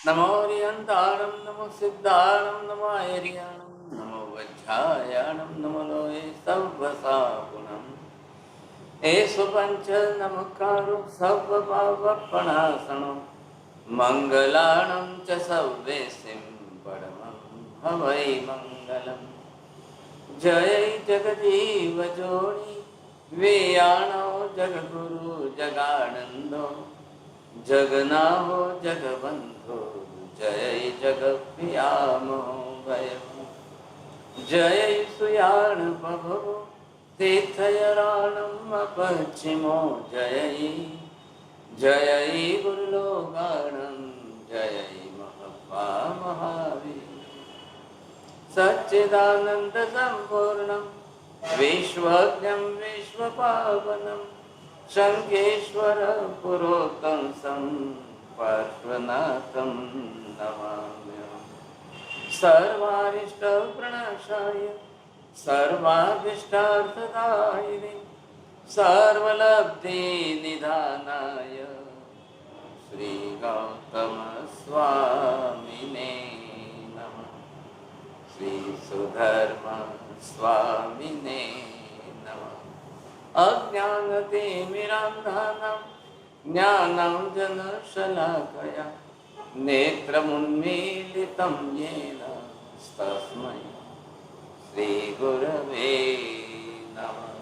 नमो रियंताणं नमो सिद्धाणं नमो आयर्याणं नमो वज्रायाणं नमो लोये सर्वसागुणम् एषु पञ्च नमकारो सर्वपावपणासनो मङ्गलाणं च सर्वेसिं परमं हवै मङ्गलम् जय जगजीव जोनि वेयाणो जगगुरु जगानन्दो जगन्नाहो जगबंधो जय जगप्रियामो भय जय सुयाण प्रभो तीर्थयराणम पश्चिमो जय जय गुरुलोगाणम जय महपा महावीर सच्चिदानंद संपूर्णम विश्वज्ञं विश्वपावनम शंखेश्वर पुरोतम पार्श्वनाथं नमाम्यहम् सर्वारिष्ट प्रणाशाय सर्वाभीष्टार्थदायिने सर्वलब्धि निधानाय श्री गौतम स्वामिने नमः श्री सुधर्म स्वामिने नमः अज्ञानतिमिरान्धानां ज्ञानं जनशलाकया नेत्रमुन्मीलितं येन तस्मै श्रीगुरवे नमः।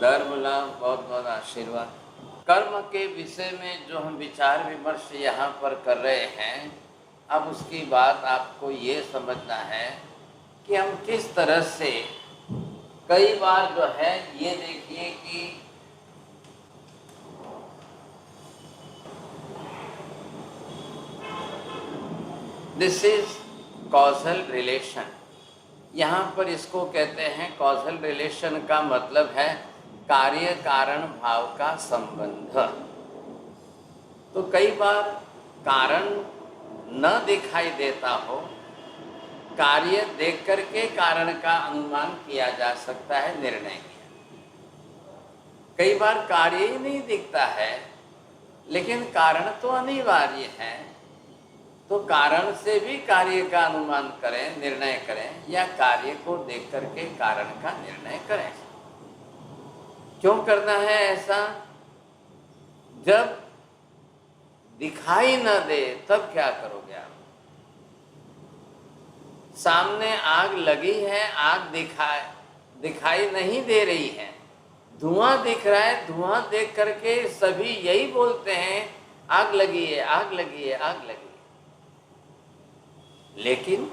धर्मला बहुत बहुत आशीर्वाद। कर्म के विषय में जो हम विचार विमर्श यहाँ पर कर रहे हैं, अब उसकी बात आपको ये समझना है कि हम किस तरह से कई बार जो है ये देखिए कि दिस इज कॉजल रिलेशन। यहाँ पर इसको कहते हैं कॉजल रिलेशन का मतलब है कार्य कारण भाव का संबंध। तो कई बार कारण न दिखाई देता हो, कार्य देख करके कारण का अनुमान किया जा सकता है, निर्णय किया। कई बार कार्य ही नहीं दिखता है लेकिन कारण तो अनिवार्य है, तो कारण से भी कार्य का अनुमान करें, निर्णय करें, या कार्य को देख करके कारण का निर्णय करें। क्यों करना है ऐसा? जब दिखाई न दे तब क्या करोगे आप? सामने आग लगी है, आग दिखाई नहीं दे रही है, धुआं दिख रहा है, धुआं देख करके सभी यही बोलते हैं आग लगी है, आग लगी है, आग लगी है। लेकिन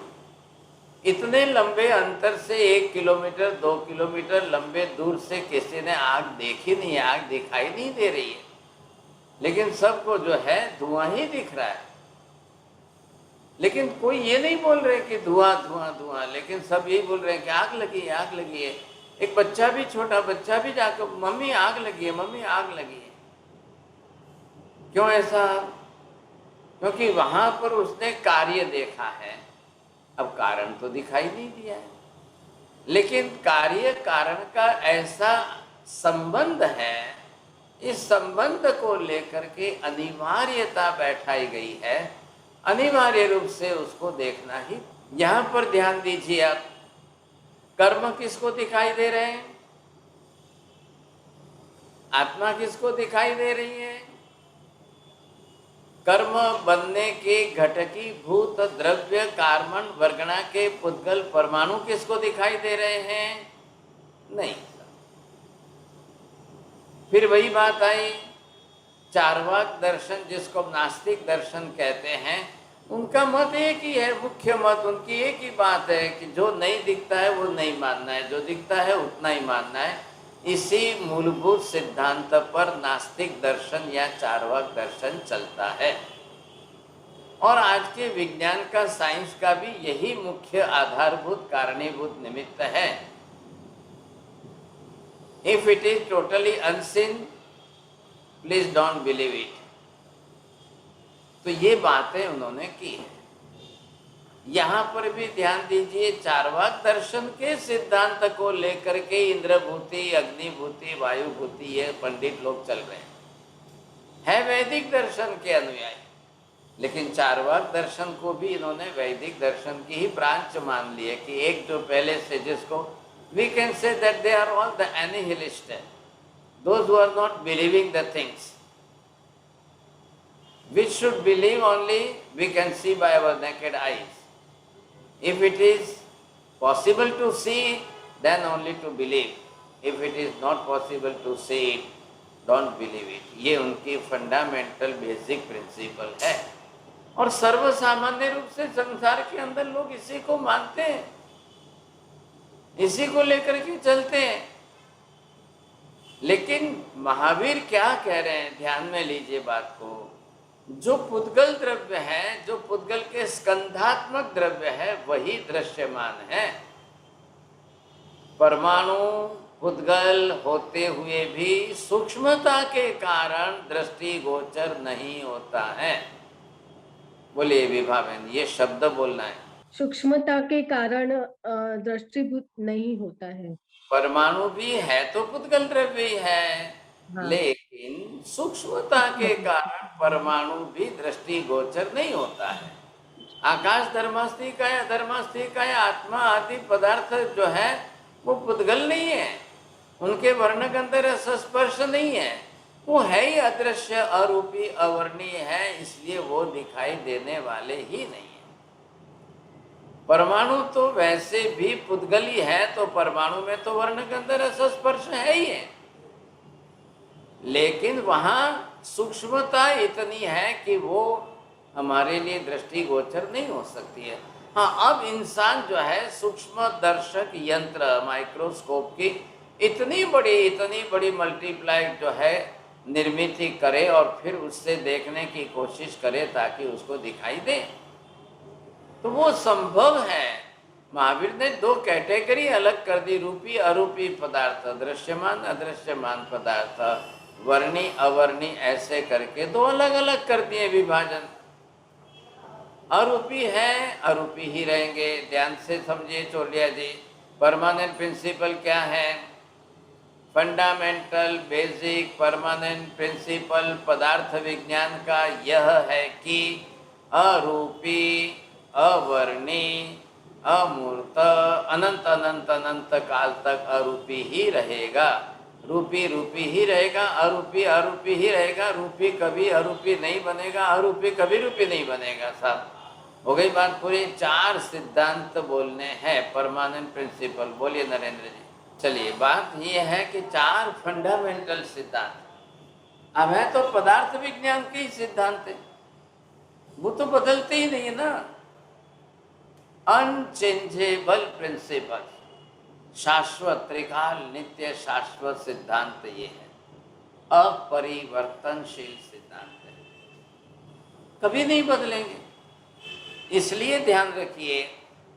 इतने लंबे अंतर से 1 किलोमीटर 2 किलोमीटर लंबे दूर से किसी ने आग देखी नहीं है, आग दिखाई नहीं दे रही है, लेकिन सबको जो है धुआं ही दिख रहा है। लेकिन कोई ये नहीं बोल रहे कि धुआं धुआं धुआं, लेकिन सब यही बोल रहे हैं कि आग लगी है, आग लगी है। एक बच्चा भी, छोटा बच्चा भी जाकर मम्मी आग लगी है, मम्मी आग लगी है। क्यों ऐसा? क्योंकि वहां पर उसने कार्य देखा है, अब कारण तो दिखाई नहीं दिया है, लेकिन कार्य कारण का ऐसा संबंध है, इस संबंध को लेकर के अनिवार्यता बैठाई गई है, अनिवार्य रूप से उसको देखना ही। यहां पर ध्यान दीजिए आप, कर्म किसको दिखाई दे रहे हैं? आत्मा किसको दिखाई दे रही है? कर्म बनने के घटकी भूत द्रव्य कार्बन वर्गणा के पुद्गल परमाणु किसको दिखाई दे रहे हैं? नहीं। फिर वही बात आई, चार्वाक दर्शन जिसको नास्तिक दर्शन कहते हैं, उनका मत एक ही है, मुख्य मत उनकी एक ही बात है कि जो नहीं दिखता है वो नहीं मानना है, जो दिखता है उतना ही मानना है। इसी मूलभूत सिद्धांत पर नास्तिक दर्शन या चार्वाक दर्शन चलता है, और आज के विज्ञान का, साइंस का भी यही मुख्य आधारभूत कारणीभूत निमित्त है। If it is totally unseen, please don't believe it. तो ये बातें उन्होंने की है। यहाँ पर भी ध्यान दीजिए, चार्वाक दर्शन के सिद्धांत को लेकर के इंद्रभूति, अग्निभूति, वायुभूति ये पंडित लोग चल रहे हैं, है वैदिक दर्शन के अनुयायी। लेकिन चार्वाक दर्शन को भी इन्होंने वैदिक दर्शन की ही ब्रांच मान ली है कि एक जो पहले से, जिसको we can say that they are all the nihilist, those who are not believing the things which should believe only we can see by our naked eyes. If it is possible to see, then only to believe. If it is not possible to see it, don't believe it. ये उनकी fundamental basic principle है और सर्वसामान्य रूप से संसार के अंदर लोग इसी को मानते हैं, इसी को लेकर के चलते हैं। लेकिन महावीर क्या कह रहे हैं, ध्यान में लीजिए बात को। जो पुद्गल द्रव्य है, जो पुद्गल के स्कंधात्मक द्रव्य है, वही दृश्यमान है। परमाणु पुद्गल होते हुए भी सूक्ष्मता के कारण दृष्टि गोचर नहीं होता है। बोलिए विभा बहन, ये शब्द बोलना है। सूक्ष्मता के कारण दृष्टिभूत नहीं होता है। परमाणु भी है तो पुद्गल द्रव्य ही है, हाँ। लेकिन सूक्ष्मता के कारण परमाणु भी दृष्टि गोचर नहीं होता है। आकाश धर्मास्तिक है, अधर्मास्तिक है, आत्मा आदि पदार्थ जो है वो पुद्गल नहीं है, उनके वर्णगंध रस स्पर्श नहीं है, वो है ही अदृश्य, अरूपी, अवर्णीय है, इसलिए वो दिखाई देने वाले ही नहीं है। परमाणु तो वैसे भी पुद्गल ही है, तो परमाणु में तो वर्णगंध रस स्पर्श है ही है, लेकिन वहां सूक्ष्मता इतनी है कि वो हमारे लिए दृष्टि गोचर नहीं हो सकती है। हाँ, अब इंसान जो है सूक्ष्म दर्शक यंत्र माइक्रोस्कोप की इतनी बड़ी मल्टीप्लाई जो है निर्मित करे और फिर उससे देखने की कोशिश करे ताकि उसको दिखाई दे, तो वो संभव है। महावीर ने दो कैटेगरी अलग कर दी, रूपी अरूपी पदार्थ, दृश्यमान अदृश्यमान पदार्थ, वर्णी अवर्णी, ऐसे करके दो अलग अलग कर दिए विभाजन। अरूपी है, अरूपी ही रहेंगे। ध्यान से समझिए चोलिया जी, परमानेंट प्रिंसिपल क्या है? फंडामेंटल बेसिक परमानेंट प्रिंसिपल पदार्थ विज्ञान का यह है कि अरूपी, अवर्णी, अमूर्त, अनंत अनंत अनंत काल तक अरूपी ही रहेगा। रूपी रूपी ही रहेगा, अरूपी अरूपी ही रहेगा। रूपी कभी अरूपी नहीं बनेगा, अरूपी कभी रूपी नहीं बनेगा। साहब, हो गई बात पूरी। चार सिद्धांत बोलने हैं, परमानेंट प्रिंसिपल। बोलिए नरेंद्र जी। चलिए, बात ये है कि चार फंडामेंटल सिद्धांत, अब है तो पदार्थ विज्ञान के ही सिद्धांत है, वो तो बदलते ही नहीं है ना। अनचेंजेबल प्रिंसिपल, शाश्वत, त्रिकाल, नित्य, शाश्वत सिद्धांत ये है। अपरिवर्तनशील सिद्धांत है, कभी नहीं बदलेंगे। इसलिए ध्यान रखिए,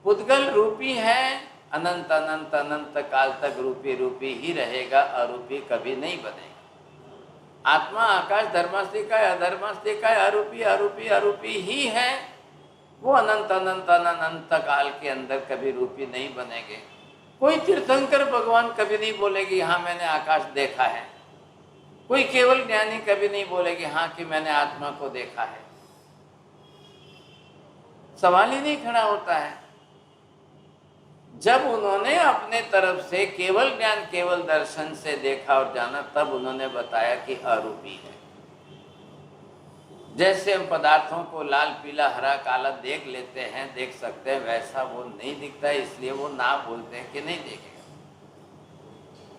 पुद्गल रूपी है, अनंत अनंत अनंत काल तक रूपी रूपी ही रहेगा, अरूपी कभी नहीं बनेगा। आत्मा आकाश धर्मास्तिक है, अधर्मास्तिक है, अरूपी अरूपी अरूपी ही है, वो अनंत अनंत अनंत काल के अंदर कभी रूपी नहीं बनेंगे। कोई तीर्थंकर भगवान कभी नहीं बोलेगी हाँ मैंने आकाश देखा है, कोई केवल ज्ञानी कभी नहीं बोलेगी हाँ कि मैंने आत्मा को देखा है। सवाल ही नहीं खड़ा होता है। जब उन्होंने अपने तरफ से केवल ज्ञान, केवल दर्शन से देखा और जाना, तब उन्होंने बताया कि अरूपी है। जैसे हम पदार्थों को लाल पीला हरा काला देख लेते हैं, देख सकते हैं, वैसा वो नहीं दिखता है, इसलिए वो ना बोलते हैं कि नहीं देखेगा।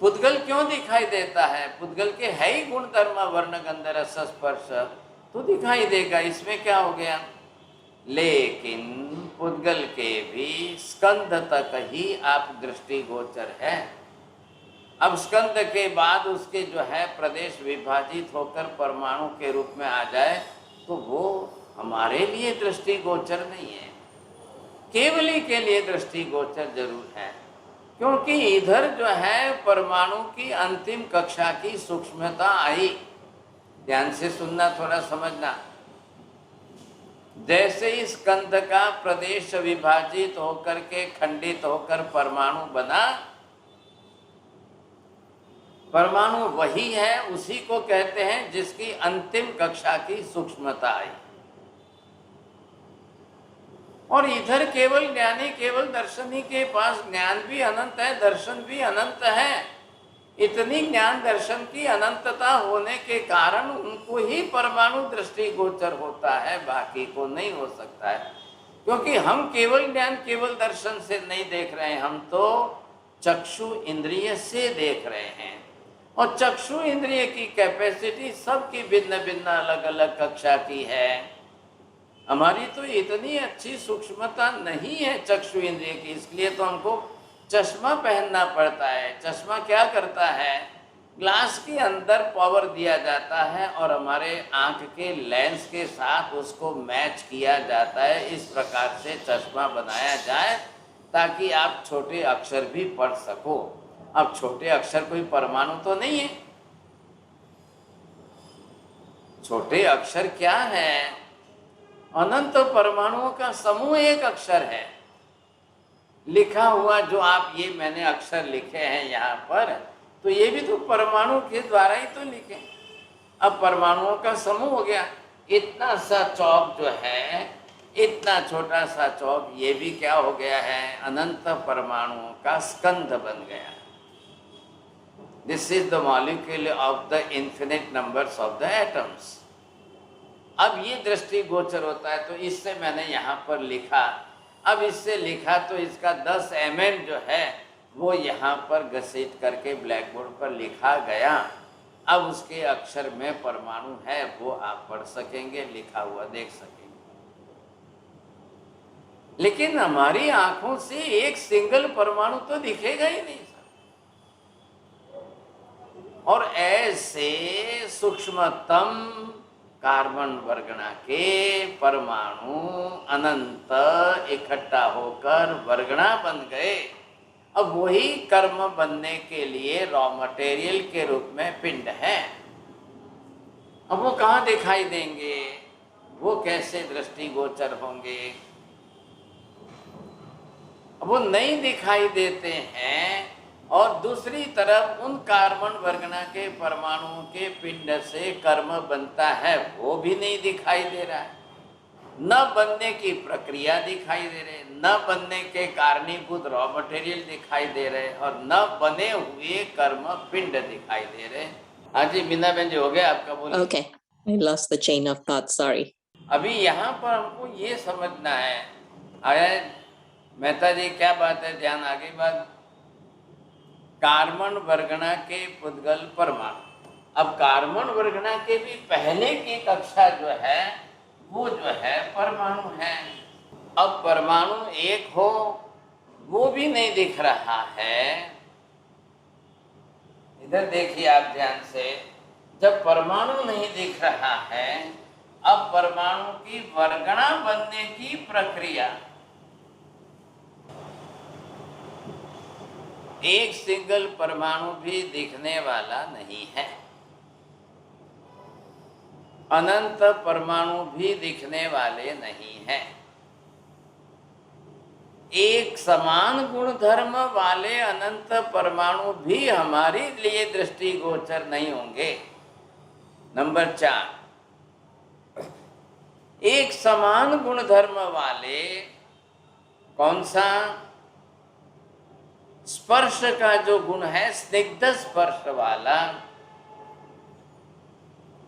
पुद्गल क्यों दिखाई देता है? पुद्गल के है ही गुण धर्म वर्ण गंध रस स्पर्श, तो दिखाई देगा, इसमें क्या हो गया। लेकिन पुद्गल के भी स्कंध तक ही आप दृष्टिगोचर है। अब स्कंद के बाद उसके जो है प्रदेश विभाजित होकर परमाणु के रूप में आ जाए, तो वो हमारे लिए दृष्टिगोचर नहीं है, केवली के लिए दृष्टिगोचर जरूर है। क्योंकि इधर जो है परमाणु की अंतिम कक्षा की सूक्ष्मता आई। ध्यान से सुनना, थोड़ा समझना। जैसे इस स्कंद का प्रदेश विभाजित होकर के खंडित होकर परमाणु बना, परमाणु वही है, उसी को कहते हैं जिसकी अंतिम कक्षा की सूक्ष्मता आई। और इधर केवल ज्ञानी, केवल दर्शनी के पास ज्ञान भी अनंत है, दर्शन भी अनंत है। इतनी ज्ञान दर्शन की अनंतता होने के कारण उनको ही परमाणु दृष्टि गोचर होता है, बाकी को नहीं हो सकता है। क्योंकि हम केवल ज्ञान, केवल दर्शन से नहीं देख रहे हैं, हम तो चक्षु इंद्रिय से देख रहे हैं। और चक्षु इंद्रिय की कैपेसिटी सबकी भिन्न भिन्न अलग अलग कक्षा की है। हमारी तो इतनी अच्छी सूक्ष्मता नहीं है चक्षु इंद्रिय की, इसलिए तो हमको चश्मा पहनना पड़ता है। चश्मा क्या करता है, ग्लास के अंदर पावर दिया जाता है और हमारे आंख के लेंस के साथ उसको मैच किया जाता है। इस प्रकार से चश्मा बनाया जाए ताकि आप छोटे अक्षर भी पढ़ सको। अब छोटे अक्षर कोई परमाणु तो नहीं है। छोटे अक्षर क्या है, अनंत परमाणुओं का समूह एक अक्षर है। लिखा हुआ जो आप ये मैंने अक्षर लिखे हैं यहाँ पर, तो ये भी तो परमाणु के द्वारा ही तो लिखे। अब परमाणुओं का समूह हो गया। इतना सा चौक जो है, इतना छोटा सा चौक, ये भी क्या हो गया है, अनंत परमाणुओं का स्कंध बन गया। This is the molecule of the infinite numbers of the atoms. अब ये दृष्टि गोचर होता है, तो इससे मैंने यहाँ पर लिखा। अब इससे लिखा तो इसका 10 mm जो है वो यहाँ पर घसीट करके ब्लैक बोर्ड पर लिखा गया। अब उसके अक्षर में परमाणु है, वो आप पढ़ सकेंगे, लिखा हुआ देख सकेंगे। लेकिन हमारी आंखों से एक सिंगल परमाणु तो दिखेगा ही नहीं सर। और ऐसे सूक्ष्मतम कार्बन वर्गना के परमाणु अनंत इकट्ठा होकर वर्गना बन गए। अब वही कर्म बनने के लिए रॉ मटेरियल के रूप में पिंड है। अब वो कहाँ दिखाई देंगे, वो कैसे दृष्टिगोचर होंगे? अब वो नहीं दिखाई देते हैं। और दूसरी तरफ उन कार्बन वर्गना के परमाणुओं के पिंड से कर्म बनता है, वो भी नहीं दिखाई दे रहा है। न बनने की प्रक्रिया दिखाई दे रहे, न बनने के कारणीभूत रॉ मटेरियल दिखाई दे रहे, और न बने हुए कर्म पिंड दिखाई दे रहे। हाँ जी बीना बहन जी, हो गया आपका? बोलिए। Okay, I lost the chain of thought, sorry. अभी यहाँ पर हमको ये समझना है, आया मेहता जी क्या बात है, ध्यान आगे बात। कार्बन वर्गना के पुद्गल परमाणु। अब कार्बन वर्गना के भी पहले की कक्षा जो है वो जो है परमाणु है। अब परमाणु एक हो वो भी नहीं दिख रहा है। इधर देखिए आप ध्यान से, जब परमाणु नहीं दिख रहा है, अब परमाणु की वर्गना बनने की प्रक्रिया, एक सिंगल परमाणु भी दिखने वाला नहीं है, अनंत परमाणु भी दिखने वाले नहीं हैं। एक समान गुण धर्म वाले अनंत परमाणु भी हमारे लिए दृष्टिगोचर नहीं होंगे। नंबर 4, एक समान गुण धर्म वाले, कौन सा? स्पर्श का जो गुण है, स्निग्ध स्पर्श वाला,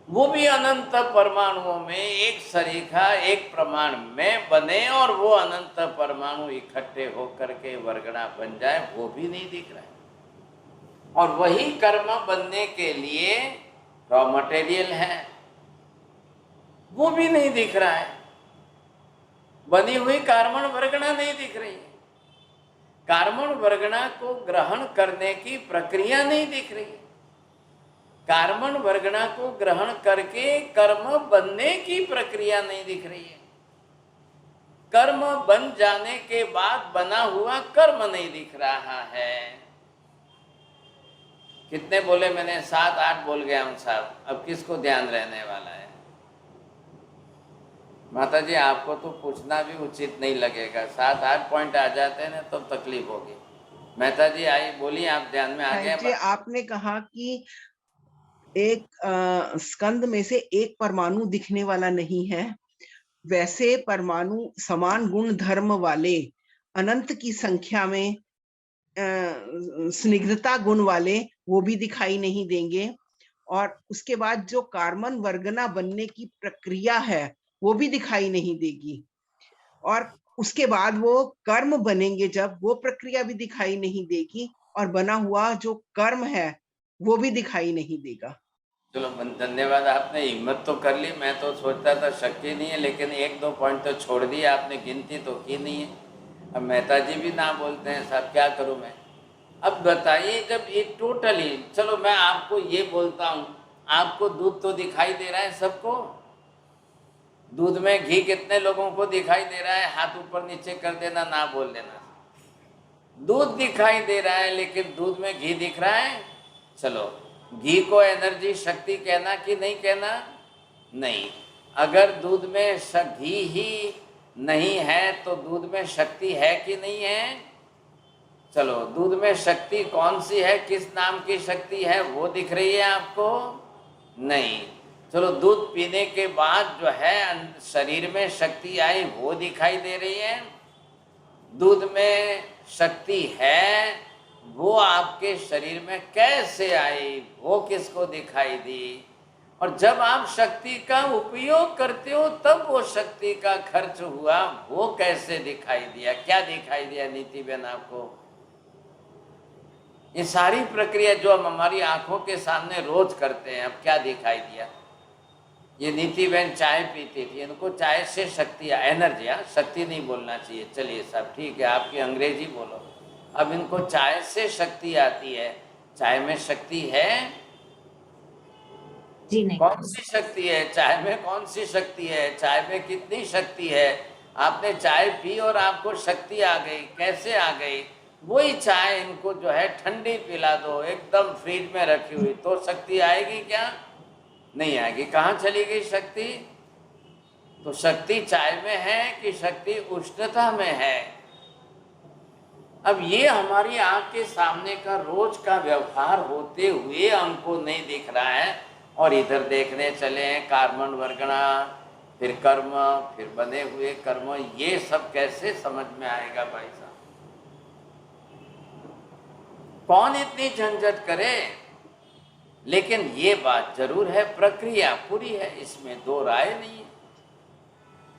वो भी अनंत परमाणुओं में एक सरीखा एक प्रमाण में बने और वो अनंत परमाणु इकट्ठे होकर के वर्गना बन जाए, वो भी नहीं दिख रहा है। और वही कर्म बनने के लिए रॉ मटेरियल है, वो भी नहीं दिख रहा है। बनी हुई कार्बन वर्गना नहीं दिख रही है, कार्बन वर्गना को ग्रहण करने की प्रक्रिया नहीं दिख रही है, कार्बन वर्गना को ग्रहण करके कर्म बनने की प्रक्रिया नहीं दिख रही है, कर्म बन जाने के बाद बना हुआ कर्म नहीं दिख रहा है। कितने बोले मैंने? 7-8 बोल गया हूं साहब। अब किसको ध्यान रहने वाला है? माता जी आपको तो पूछना भी उचित नहीं लगेगा, 7-8 पॉइंट आ जाते हैं ना तो तकलीफ होगी। मेहता जी आई, बोलिए, आप ध्यान में आ गया? आपने कहा कि एक स्कंद में से एक परमाणु दिखने वाला नहीं है, वैसे परमाणु समान गुण धर्म वाले अनंत की संख्या में स्निग्धता गुण वाले वो भी दिखाई नहीं देंगे। और उसके बाद जो कार्बन वर्गना बनने की प्रक्रिया है वो भी दिखाई नहीं देगी। और उसके बाद वो कर्म बनेंगे जब, वो प्रक्रिया भी दिखाई नहीं देगी। और बना हुआ जो कर्म है वो भी दिखाई नहीं देगा। चलो धन्यवाद, आपने हिम्मत तो कर ली। मैं तो सोचता था शक्ति नहीं है, लेकिन एक दो पॉइंट तो छोड़ दिया आपने, गिनती तो की नहीं है। अब मेहता जी भी ना बोलते हैं साहब, क्या करूं मैं। अब बताइए, जब ये टोटली, चलो मैं आपको ये बोलता हूँ, आपको दूध तो दिखाई दे रहा है सबको। दूध में घी कितने लोगों को दिखाई दे रहा है? हाथ ऊपर नीचे कर देना, ना बोल देना। दूध दिखाई दे रहा है, लेकिन दूध में घी दिख रहा है? चलो, घी को एनर्जी, शक्ति कहना कि नहीं कहना? नहीं। अगर दूध में घी ही नहीं है तो दूध में शक्ति है कि नहीं है? चलो, दूध में शक्ति कौन सी है, किस नाम की शक्ति है, वो दिख रही है आपको? नहीं। चलो, दूध पीने के बाद जो है शरीर में शक्ति आई, वो दिखाई दे रही है। दूध में शक्ति है, वो आपके शरीर में कैसे आई, वो किसको दिखाई दी? और जब आप शक्ति का उपयोग करते हो तब वो शक्ति का खर्च हुआ, वो कैसे दिखाई दिया? क्या दिखाई दिया नीति बहन आपको? ये सारी प्रक्रिया जो हम हमारी आंखों के सामने रोज करते हैं, अब क्या दिखाई दिया? ये नीति बहन चाय पीती थी, इनको चाय से शक्ति, एनर्जी, शक्ति नहीं बोलना चाहिए, चलिए साहब ठीक है, आपकी अंग्रेजी बोलो। अब इनको चाय से शक्ति आती है। चाय में शक्ति है? जी नहीं। कौन सी शक्ति है चाय में? कौन सी शक्ति है चाय में? कितनी शक्ति है? आपने चाय पी और आपको शक्ति आ गई, कैसे आ गई? वही चाय इनको जो है ठंडी पिला दो, एकदम फ्रिज में रखी हुई, तो शक्ति आएगी क्या? नहीं आएगी। कहाँ चली गई शक्ति? तो शक्ति चाय में है कि शक्ति उष्णता में है? अब ये हमारी आंख के सामने का रोज का व्यवहार होते हुए हमको नहीं दिख रहा है, और इधर देखने चले हैं कार्बन वर्गना, फिर कर्म, फिर बने हुए कर्म, ये सब कैसे समझ में आएगा भाई साहब? कौन इतनी झंझट करे? लेकिन ये बात जरूर है, प्रक्रिया पूरी है, इसमें दो राय नहीं है।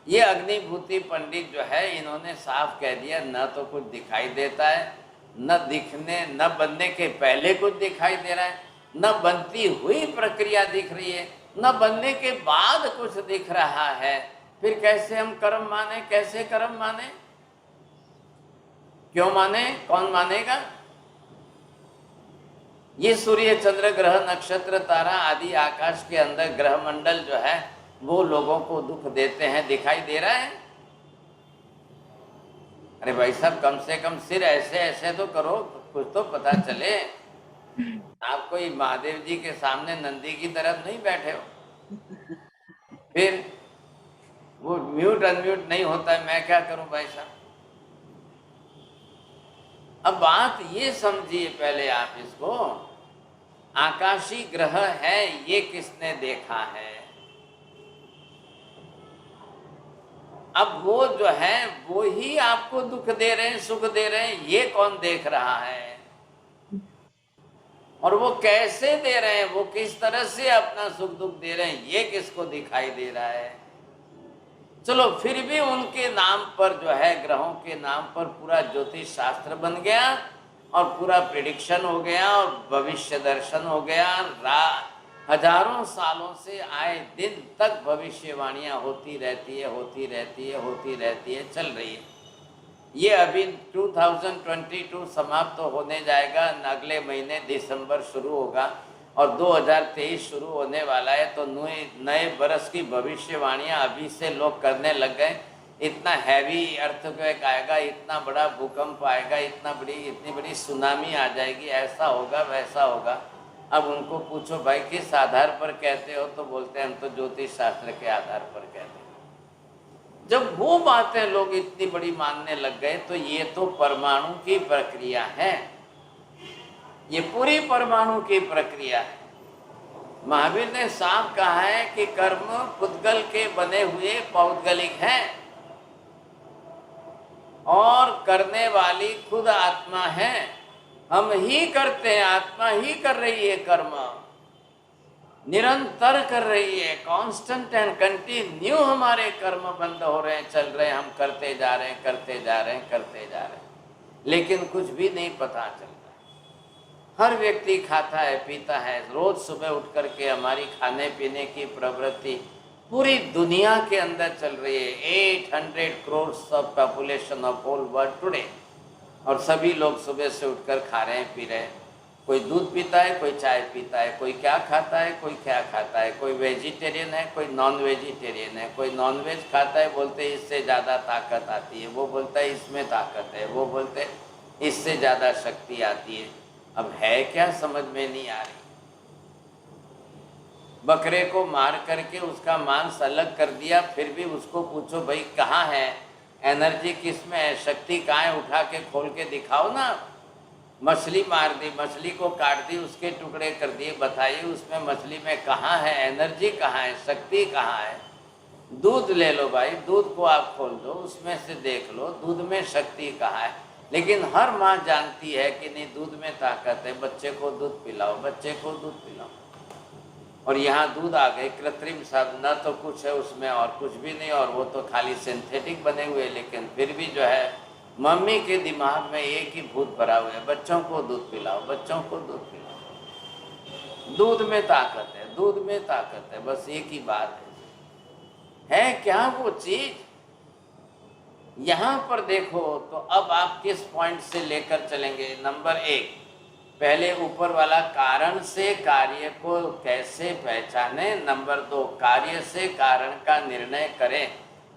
ये अग्निभूति पंडित जो है, इन्होंने साफ कह दिया, न तो कुछ दिखाई देता है, न दिखने, न बनने के पहले कुछ दिखाई दे रहा है, न बनती हुई प्रक्रिया दिख रही है, न बनने के बाद कुछ दिख रहा है। फिर कैसे हम कर्म माने? कैसे कर्म माने? क्यों माने? कौन मानेगा? ये सूर्य, चंद्र, ग्रह, नक्षत्र, तारा आदि आकाश के अंदर ग्रह मंडल जो है वो लोगों को दुख देते हैं, दिखाई दे रहा है? अरे भाई साहब, कम से कम सिर ऐसे ऐसे तो करो, कुछ तो पता चले। आप कोई महादेव जी के सामने नंदी की तरफ नहीं बैठे हो। फिर वो म्यूट अनम्यूट नहीं होता है, मैं क्या करूं भाई साहब? अब बात ये समझिए पहले आप इसको, आकाशीय ग्रह है, ये किसने देखा है? अब वो जो है वो ही आपको दुख दे रहे हैं, सुख दे रहे हैं, ये कौन देख रहा है? और वो कैसे दे रहे हैं, वो किस तरह से अपना सुख दुख दे रहे हैं, ये किसको दिखाई दे रहा है? चलो, फिर भी उनके नाम पर जो है, ग्रहों के नाम पर पूरा ज्योतिष शास्त्र बन गया, और पूरा प्रिडिक्शन हो गया, और भविष्य दर्शन हो गया। हजारों सालों से आए दिन तक भविष्यवाणियां होती रहती है, होती रहती है, होती रहती है, चल रही है। ये अभी 2022 समाप्त होने जाएगा, अगले महीने दिसंबर शुरू होगा, और 2023 शुरू होने वाला है। तो नए बरस की भविष्यवाणियां अभी से लोग करने लग गए। इतना हैवी अर्थक्वेक आएगा, इतना बड़ा भूकंप आएगा, इतनी बड़ी सुनामी आ जाएगी, ऐसा होगा, वैसा होगा। अब उनको पूछो भाई किस आधार पर कहते हो, तो बोलते हैं हम तो ज्योतिष शास्त्र के आधार पर कहते हैं। जब वो बातें लोग इतनी बड़ी मानने लग गए, तो ये तो परमाणु की प्रक्रिया है, ये पूरी परमाणु की प्रक्रिया है। महावीर ने साफ कहा है कि कर्म पुद्गल के बने हुए पौद्गलिक हैं और करने वाली खुद आत्मा है। हम ही करते हैं, आत्मा ही कर रही है कर्म, निरंतर कर रही है, कांस्टेंट एंड कंटिन्यू हमारे कर्म बंद हो रहे हैं, चल रहे हैं, हम करते जा रहे हैं, करते जा रहे हैं, करते जा रहे हैं, लेकिन कुछ भी नहीं पता चलता। हर व्यक्ति खाता है, पीता है, रोज सुबह उठ करके हमारी खाने पीने की प्रवृत्ति पूरी दुनिया के अंदर चल रही है। 800 crore of population of whole world today, और सभी लोग सुबह से उठकर खा रहे हैं, पी रहे हैं। कोई दूध पीता है, कोई चाय पीता है, कोई क्या खाता है, कोई क्या खाता है, कोई वेजिटेरियन है, कोई नॉन वेजिटेरियन है, कोई नॉन वेज खाता है, बोलते हैं इससे ज़्यादा ताकत आती है, वो बोलता है इसमें ताकत है, वो बोलते हैं इससे ज़्यादा शक्ति आती है। अब है क्या समझ में नहीं आ रही। बकरे को मार करके उसका मांस अलग कर दिया, फिर भी उसको पूछो भाई कहाँ है एनर्जी, किस में है, शक्ति कहाँ है, उठा के खोल के दिखाओ ना। मछली मार दी, मछली को काट दी, उसके टुकड़े कर दिए, बताइए उसमें मछली में कहाँ है एनर्जी, कहाँ है शक्ति, कहाँ है। दूध ले लो भाई, दूध को आप खोल दो, उसमें से देख लो दूध में शक्ति कहाँ है। लेकिन हर माँ जानती है कि नहीं दूध में ताकत है, बच्चे को दूध पिलाओ, बच्चे को दूध पिलाओ। और यहाँ दूध आ गए कृत्रिम सब, न तो कुछ है उसमें और कुछ भी नहीं, और वो तो खाली सिंथेटिक बने हुए, लेकिन फिर भी जो है मम्मी के दिमाग में एक ही भूत भरा हुआ है, बच्चों को दूध पिलाओ, बच्चों को दूध पिलाओ। दूध में ताकत है, दूध में ताकत है, बस एक ही बात है क्या वो चीज। यहाँ पर देखो तो अब आप किस पॉइंट से लेकर चलेंगे। नंबर 1, पहले ऊपर वाला कारण से कार्य को कैसे पहचाने। नंबर 2, कार्य से कारण का निर्णय करें।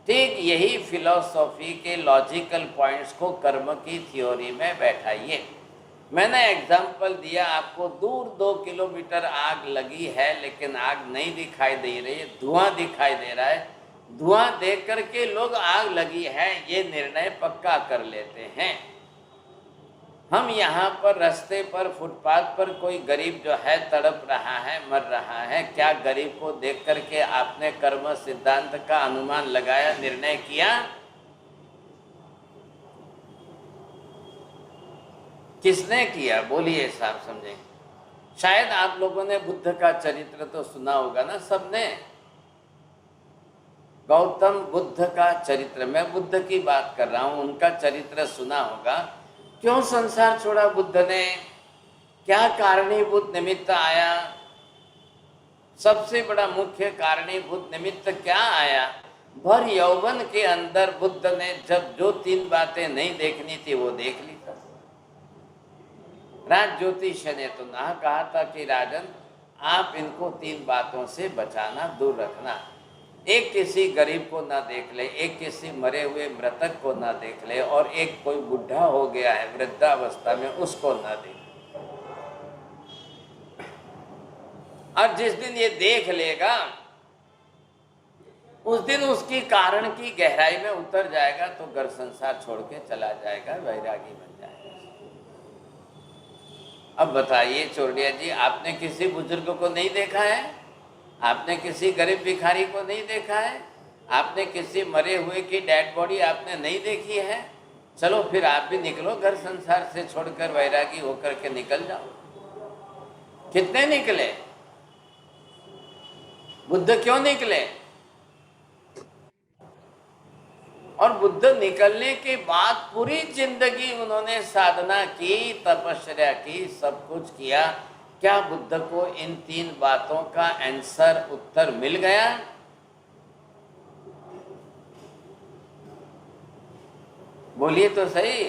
ठीक यही फिलॉसफी के लॉजिकल पॉइंट्स को कर्म की थ्योरी में बैठाइए। मैंने एग्जाम्पल दिया आपको, दूर 2 किलोमीटर आग लगी है लेकिन आग नहीं दिखाई दे रही है, धुआं दिखाई दे रहा है। धुआं देख करके लोग आग लगी है ये निर्णय पक्का कर लेते हैं। हम यहाँ पर रास्ते पर फुटपाथ पर कोई गरीब जो है तड़प रहा है, मर रहा है, क्या गरीब को देख करके आपने कर्म सिद्धांत का अनुमान लगाया, निर्णय किया? किसने किया बोलिए साहब, समझेंगे। शायद आप लोगों ने बुद्ध का चरित्र तो सुना होगा ना सबने, गौतम बुद्ध का चरित्र, मैं बुद्ध की बात कर रहा हूँ, उनका चरित्र सुना होगा। क्यों संसार छोड़ा बुद्ध ने, क्या कारणीभूत निमित्त आया? सबसे बड़ा मुख्य कारणीभूत निमित्त क्या आया? भर यौवन के अंदर बुद्ध ने जब जो 3 बातें नहीं देखनी थी वो देख ली था। राज ज्योतिष ने तो ना कहा था कि राजन आप इनको 3 बातों से बचाना, दूर रखना। एक किसी गरीब को ना देख ले, एक किसी मरे हुए मृतक को ना देख ले, और एक कोई बुढ़ा हो गया है वृद्धावस्था में उसको ना देख। और जिस दिन ये देख लेगा उस दिन उसकी कारण की गहराई में उतर जाएगा तो घर संसार छोड़ के चला जाएगा, वैरागी बन जाएगा। अब बताइए चोरडिया जी, आपने किसी बुजुर्ग को नहीं देखा है? आपने किसी गरीब भिखारी को नहीं देखा है? आपने किसी मरे हुए की डेड बॉडी आपने नहीं देखी है? चलो फिर आप भी निकलो घर संसार से छोड़कर, वैरागी होकर के निकल जाओ। कितने निकले? बुद्ध क्यों निकले? और बुद्ध निकलने के बाद पूरी जिंदगी उन्होंने साधना की, तपस्या की, सब कुछ किया। क्या बुद्ध को इन 3 बातों का आंसर, उत्तर मिल गया? बोलिए तो सही।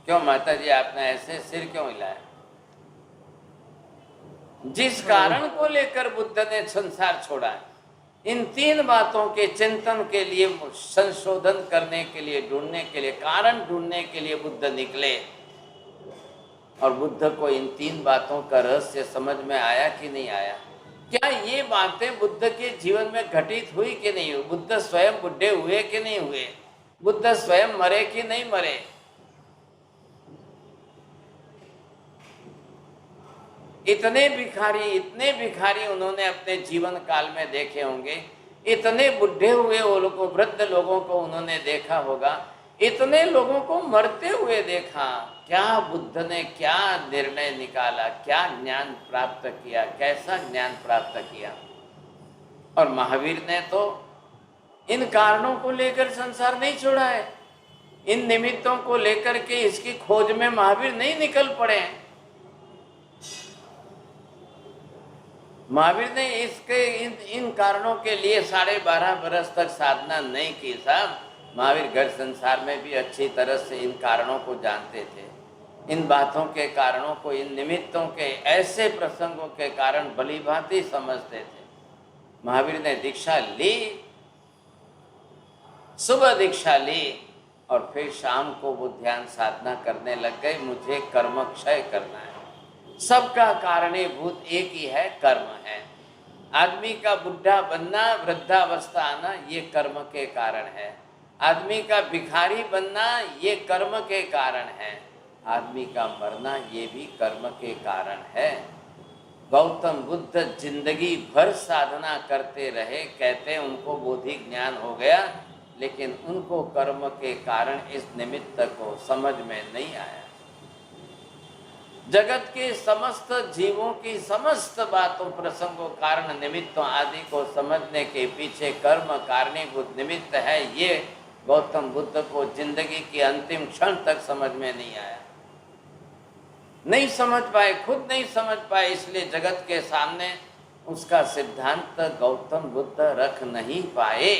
क्यों माता जी आपने ऐसे सिर क्यों हिलाया? जिस कारण को लेकर बुद्ध ने संसार छोड़ा, इन 3 बातों के चिंतन के लिए, संशोधन करने के लिए, ढूंढने के लिए, कारण ढूंढने के लिए बुद्ध निकले। और बुद्ध को इन 3 बातों का रहस्य समझ में आया कि नहीं आया? क्या ये बातें बुद्ध के जीवन में घटित हुई कि नहीं हुई? बुद्ध स्वयं बुढ़े हुए कि नहीं हुए? बुद्ध स्वयं मरे कि नहीं मरे? इतने भिखारी उन्होंने अपने जीवन काल में देखे होंगे, इतने बुढ़े हुए वो लोगों, वृद्ध लोगों को उन्होंने देखा होगा, इतने लोगों को मरते हुए देखा। क्या बुद्ध ने क्या निर्णय निकाला, क्या ज्ञान प्राप्त किया, कैसा ज्ञान प्राप्त किया। और महावीर ने तो इन कारणों को लेकर संसार नहीं छोड़ा है, इन निमित्तों को लेकर के इसकी खोज में महावीर नहीं निकल पड़े हैं। महावीर ने इसके इन कारणों के लिए 12.5 बरस तक साधना नहीं की साहब। महावीर घर संसार में भी अच्छी तरह से इन कारणों को जानते थे, इन बातों के कारणों को, इन निमित्तों के, ऐसे प्रसंगों के कारण भली भांति समझते थे। महावीर ने दीक्षा ली, सुबह दीक्षा ली और फिर शाम को वो ध्यान साधना करने लग गए। मुझे कर्म क्षय करना है। सबका कारणीभूत एक ही है, कर्म है। आदमी का बुढ़ा बनना, वृद्धावस्था आना, ये कर्म के कारण है। आदमी का भिखारी बनना, ये कर्म के कारण है। आदमी का मरना, ये भी कर्म के कारण है। गौतम बुद्ध जिंदगी भर साधना करते रहे, कहते उनको बोधि ज्ञान हो गया, लेकिन उनको कर्म के कारण इस निमित्त को समझ में नहीं आया। जगत के समस्त जीवों की समस्त बातों, प्रसंगों, कारण, निमित्तों आदि को समझने के पीछे कर्म कारणीभूत निमित्त है, ये गौतम बुद्ध को जिंदगी की अंतिम क्षण तक समझ में नहीं आया। नहीं समझ पाए, खुद नहीं समझ पाए, इसलिए जगत के सामने उसका सिद्धांत गौतम बुद्ध रख नहीं पाए।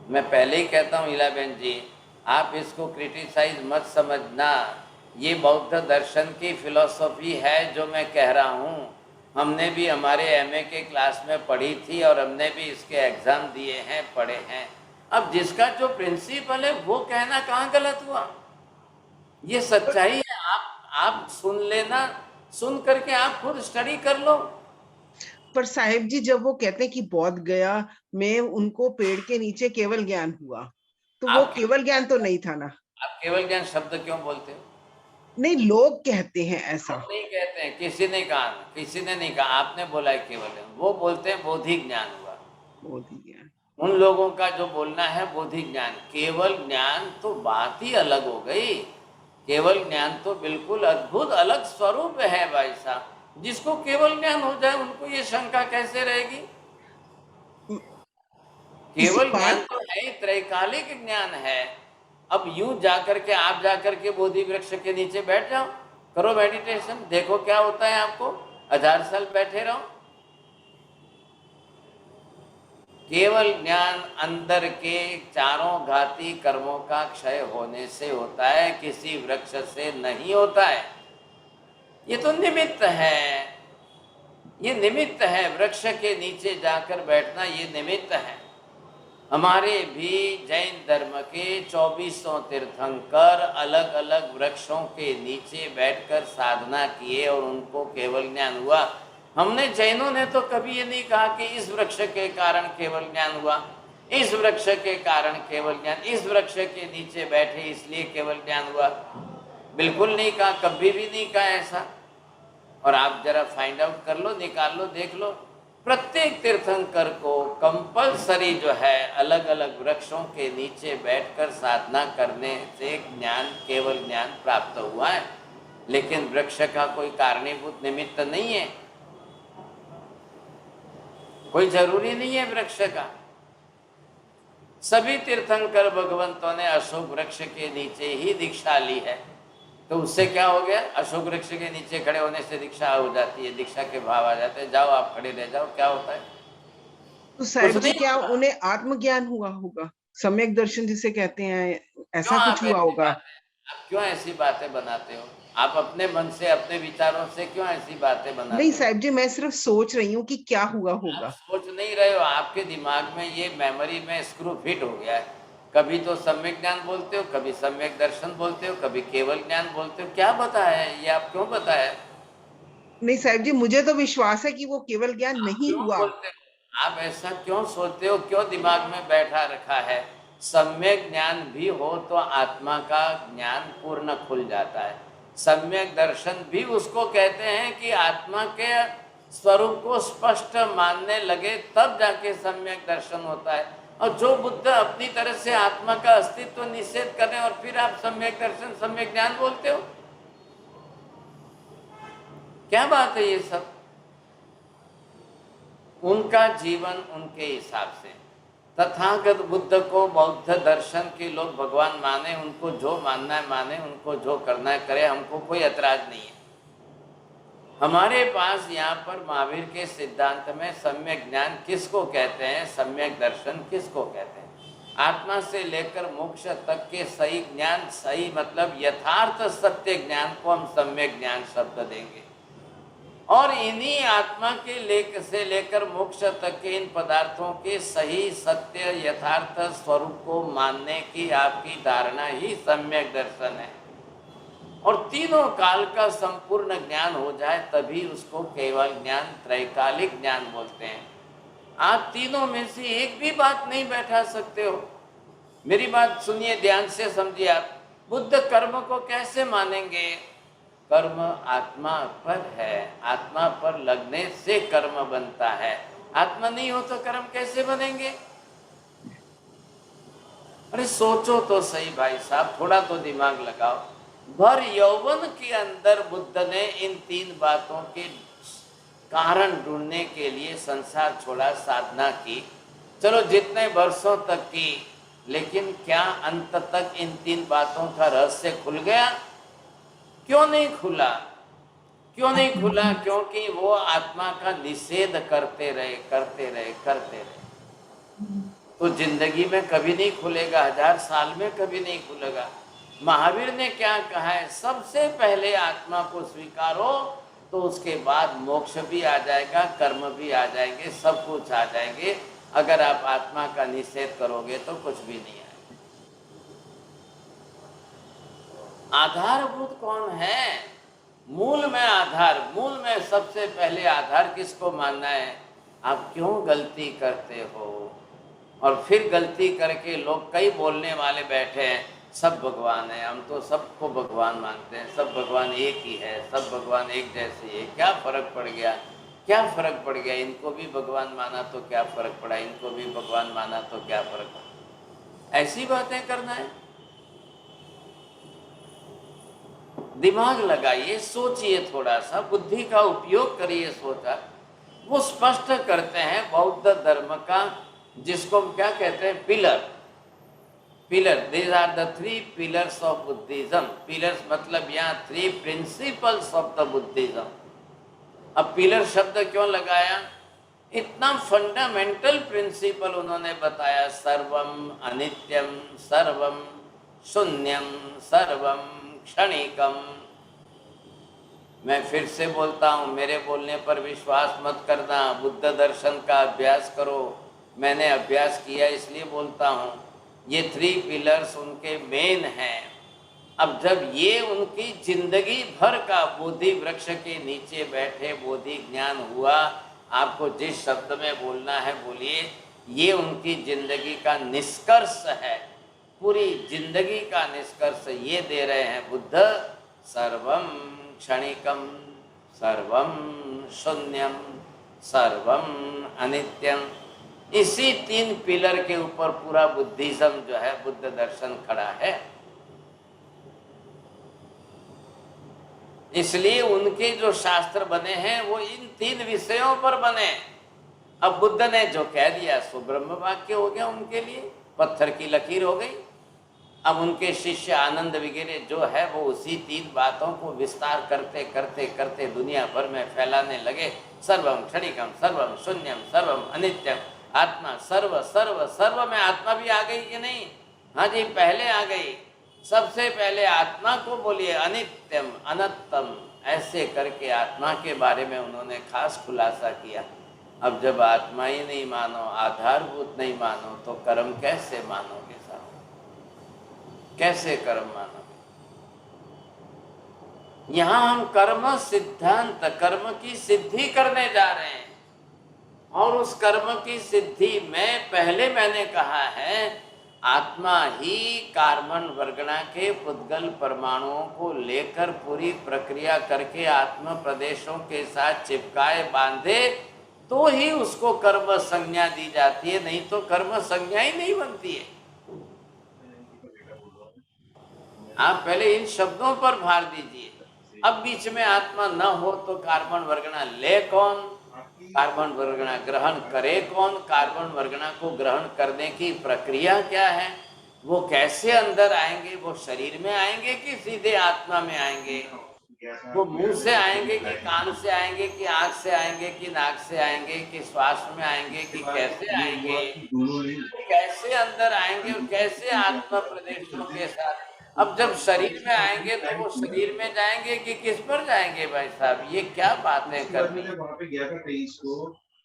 मैं पहले ही कहता हूँ इलाबेन जी, आप इसको क्रिटिसाइज मत समझना। ये बौद्ध दर्शन की फिलॉसफी है जो मैं कह रहा हूँ। हमने भी हमारे एमए के क्लास में पढ़ी थी और हमने भी इसके एग्जाम दिए हैं, पढ़े हैं। अब जिसका जो प्रिंसिपल है वो कहना कहाँ गलत हुआ, ये सच्चाई है। आप सुन लेना, सुन करके आप खुद स्टडी कर लो। पर साहिब जी, जब वो कहते हैं कि बौद्ध गया में उनको पेड़ के नीचे केवल ज्ञान हुआ, तो वो केवल ज्ञान तो नहीं था ना। आप केवल ज्ञान शब्द क्यों बोलते हो? नहीं, लोग कहते हैं ऐसा। नहीं कहते हैं, किसी ने कहा, किसी ने नहीं कहा, आपने बोला है केवल ज्ञान। वो बोलते हैं बोधि ज्ञान हुआ। बोधि ज्ञान उन लोगों का जो बोलना है बोधि ज्ञान। केवल ज्ञान तो बात ही अलग हो गई। केवल ज्ञान तो बिल्कुल अद्भुत अलग स्वरूप है भाई साहब। जिसको केवल ज्ञान हो जाए उनको ये शंका कैसे रहेगी? केवल ज्ञान तो है, त्रैकालिक ज्ञान है। अब यूं जाकर के आप जाकर के बोधि वृक्ष के नीचे बैठ जाओ, करो मेडिटेशन, देखो क्या होता है आपको। 1000 साल बैठे रहो। केवल ज्ञान अंदर के चारों घाती कर्मों का क्षय होने से होता है, किसी वृक्ष से नहीं होता है। ये तो निमित्त है, ये निमित्त है। वृक्ष के नीचे जाकर बैठना ये निमित्त है। हमारे भी जैन धर्म के 2400 तीर्थंकर अलग अलग वृक्षों के नीचे बैठकर साधना किए और उनको केवल ज्ञान हुआ। हमने जैनों ने तो कभी ये नहीं कहा कि इस वृक्ष के कारण केवल ज्ञान हुआ, इस वृक्ष के कारण केवल ज्ञान, इस वृक्ष के नीचे बैठे इसलिए केवल ज्ञान हुआ। बिल्कुल नहीं कहा, कभी भी नहीं कहा ऐसा। और आप जरा फाइंड आउट कर लो, निकाल लो, देख लो। प्रत्येक तीर्थंकर को कंपलसरी जो है अलग अलग वृक्षों के नीचे बैठकर साधना करने से ज्ञान, केवल ज्ञान प्राप्त हुआ है। लेकिन वृक्ष का कोई कारणीभूत निमित्त नहीं है, कोई जरूरी नहीं है वृक्ष का। सभी तीर्थंकर भगवंतों ने अशोक वृक्ष के नीचे ही दीक्षा ली है। तो उससे क्या हो गया? अशोक वृक्ष के नीचे खड़े होने से दीक्षा हो जाती है, दीक्षा के भाव आ जाते हैं। जाओ आप खड़े रह जाओ, क्या होता है? तो साहिब जी, क्या उन्हें आत्मज्ञान हुआ होगा, सम्यक दर्शन जिसे कहते हैं, ऐसा कुछ हुआ होगा? आप क्यों ऐसी बातें बनाते हो? आप अपने मन से, अपने विचारों से क्यों ऐसी बातें बनाते हो? नहीं साहिब जी, मैं सिर्फ सोच रही हूँ कि क्या हुआ होगा। आप सोच नहीं रहे हो, आपके दिमाग में ये मेमोरी में स्क्रू फिट हो गया है। कभी तो सम्यक ज्ञान बोलते हो, कभी सम्यक दर्शन बोलते हो, कभी केवल ज्ञान बोलते हो। क्या बताया है ये? आप क्यों बताया? नहीं साहिब जी, मुझे तो विश्वास है कि वो केवल ज्ञान नहीं हुआ। आप ऐसा क्यों सोचते हो? क्यों दिमाग में बैठा रखा है? सम्यक ज्ञान भी हो तो आत्मा का ज्ञान पूर्ण खुल जाता है। सम्यक दर्शन भी उसको कहते हैं कि आत्मा के स्वरूप को स्पष्ट मानने लगे तब जाके सम्यक दर्शन होता है। और जो बुद्ध अपनी तरह से आत्मा का अस्तित्व निषेध कर रहे हैं और फिर आप सम्यक दर्शन सम्यक ज्ञान बोलते हो, क्या बात है ये सब? उनका जीवन उनके हिसाब से। तथागत बुद्ध को बौद्ध दर्शन के लोग भगवान माने, उनको जो मानना है माने, उनको जो करना है करे, हमको कोई ऐतराज नहीं है। हमारे पास यहाँ पर महावीर के सिद्धांत में सम्यक ज्ञान किसको कहते हैं, सम्यक दर्शन किसको कहते हैं? आत्मा से लेकर मोक्ष तक के सही ज्ञान, सही मतलब यथार्थ सत्य ज्ञान को हम सम्यक ज्ञान शब्द देंगे। और इन्हीं आत्मा के से लेकर मोक्ष तक के इन पदार्थों के सही सत्य यथार्थ स्वरूप को मानने की आपकी धारणा ही सम्यक दर्शन है। और तीनों काल का संपूर्ण ज्ञान हो जाए तभी उसको केवल ज्ञान, त्रैकालिक ज्ञान बोलते हैं। आप तीनों में से एक भी बात नहीं बैठा सकते हो। मेरी बात सुनिए, ध्यान से समझिए। आप बुद्ध कर्म को कैसे मानेंगे? कर्म आत्मा पर है, आत्मा पर लगने से कर्म बनता है। आत्मा नहीं हो तो कर्म कैसे बनेंगे? अरे सोचो तो सही भाई साहब, थोड़ा तो दिमाग लगाओ। भर यौवन के अंदर बुद्ध ने इन तीन बातों के कारण ढूंढने के लिए संसार छोड़ा, साधना की, चलो जितने वर्षों तक की, लेकिन क्या अंत तक इन तीन बातों का रहस्य खुल गया? क्यों नहीं खुला? क्यों नहीं खुला? क्योंकि वो आत्मा का निषेध करते रहे, करते रहे, करते रहे। तो जिंदगी में कभी नहीं खुलेगा, 1000 साल में कभी नहीं खुलेगा। महावीर ने क्या कहा है? सबसे पहले आत्मा को स्वीकारो, तो उसके बाद मोक्ष भी आ जाएगा, कर्म भी आ जाएंगे, सब कुछ आ जाएंगे। अगर आप आत्मा का निषेध करोगे तो कुछ भी नहीं आएगा। आधारभूत कौन है? मूल में आधार, मूल में सबसे पहले आधार किसको मानना है? आप क्यों गलती करते हो? और फिर गलती करके लोग कई बोलने वाले बैठे हैं, सब भगवान है, हम तो सबको भगवान मानते हैं, सब भगवान एक ही है, सब भगवान एक जैसे है, क्या फर्क पड़ गया? क्या फर्क पड़ गया? इनको भी भगवान माना तो क्या फर्क पड़ा, इनको भी भगवान माना तो क्या फर्क पड़ा? ऐसी बातें करना है? दिमाग लगाइए, सोचिए, थोड़ा सा बुद्धि का उपयोग करिए, सोचा। वो स्पष्ट करते हैं बौद्ध धर्म का, जिसको हम क्या कहते हैं, pillar. Pillar, these are the 3 pillars of Buddhism। Pillars मतलब यहाँ 3 principles of the Buddhism। अब पिलर शब्द क्यों लगाया? इतना फंडामेंटल प्रिंसिपल उन्होंने बताया, सर्वम अनित्यम, सर्वम शून्यम, सर्वम क्षणिकम। मैं फिर से बोलता हूँ, मेरे बोलने पर विश्वास मत करना, बुद्ध दर्शन का अभ्यास करो। मैंने अभ्यास किया इसलिए बोलता हूँ। ये 3 पिलर्स उनके मेन हैं। अब जब ये उनकी जिंदगी भर का बोधि वृक्ष के नीचे बैठे बोधि ज्ञान हुआ, आपको जिस शब्द में बोलना है बोलिए, ये उनकी जिंदगी का निष्कर्ष है, पूरी जिंदगी का निष्कर्ष ये दे रहे हैं बुद्ध। सर्वम क्षणिकम, सर्वम शून्यम, सर्वम अनित्यम। इसी 3 पिलर के ऊपर पूरा बुद्धिज्म जो है, बुद्ध दर्शन खड़ा है। इसलिए उनके जो शास्त्र बने हैं वो इन 3 विषयों पर बने। अब बुद्ध ने जो कह दिया सो ब्रह्म वाक्य हो गया उनके लिए, पत्थर की लकीर हो गई। अब उनके शिष्य आनंद वगैरह जो है वो उसी 3 बातों को विस्तार करते करते करते दुनिया भर में फैलाने लगे। सर्वम क्षणिकम, सर्वम शून्यम, सर्वम अनित्यम। आत्मा सर्व सर्व सर्व में आत्मा भी आ गई कि नहीं? हाँ जी, पहले आ गई। सबसे पहले आत्मा को बोलिए, अनित्यम अनंतम, ऐसे करके आत्मा के बारे में उन्होंने खास खुलासा किया। अब जब आत्मा ही नहीं मानो, आधारभूत नहीं मानो, तो कर्म कैसे मानोगे साहब? कैसे कर्म मानोगे? यहाँ हम कर्म सिद्धांत, कर्म की सिद्धि करने जा रहे हैं। और उस कर्म की सिद्धि में पहले मैंने कहा है, आत्मा ही कार्बन वर्गणा के पुद्गल परमाणुओं को लेकर पूरी प्रक्रिया करके आत्म प्रदेशों के साथ चिपकाए बांधे तो ही उसको कर्म संज्ञा दी जाती है, नहीं तो कर्म संज्ञा ही नहीं बनती है। आप पहले इन शब्दों पर भार दीजिए। अब बीच में आत्मा न हो तो कार्बन वर्गणा ले कौन, कार्बन वर्गणा ग्रहण करे कौन, कार्बन वर्गणा को ग्रहण करने की प्रक्रिया क्या है, वो कैसे अंदर आएंगे, वो शरीर में आएंगे कि सीधे आत्मा में आएंगे, वो मुंह से आएंगे कि कान से आएंगे कि आंख से आएंगे कि नाक से आएंगे कि श्वास में आएंगे कि कैसे आएंगे, कैसे अंदर आएंगे और कैसे आत्मा प्रदेशों के साथ। अब जब शरीर में आएंगे तो वो शरीर में जाएंगे कि किस पर जाएंगे भाई साहब, ये क्या बातें करनी। वहां पे गया था 23 को,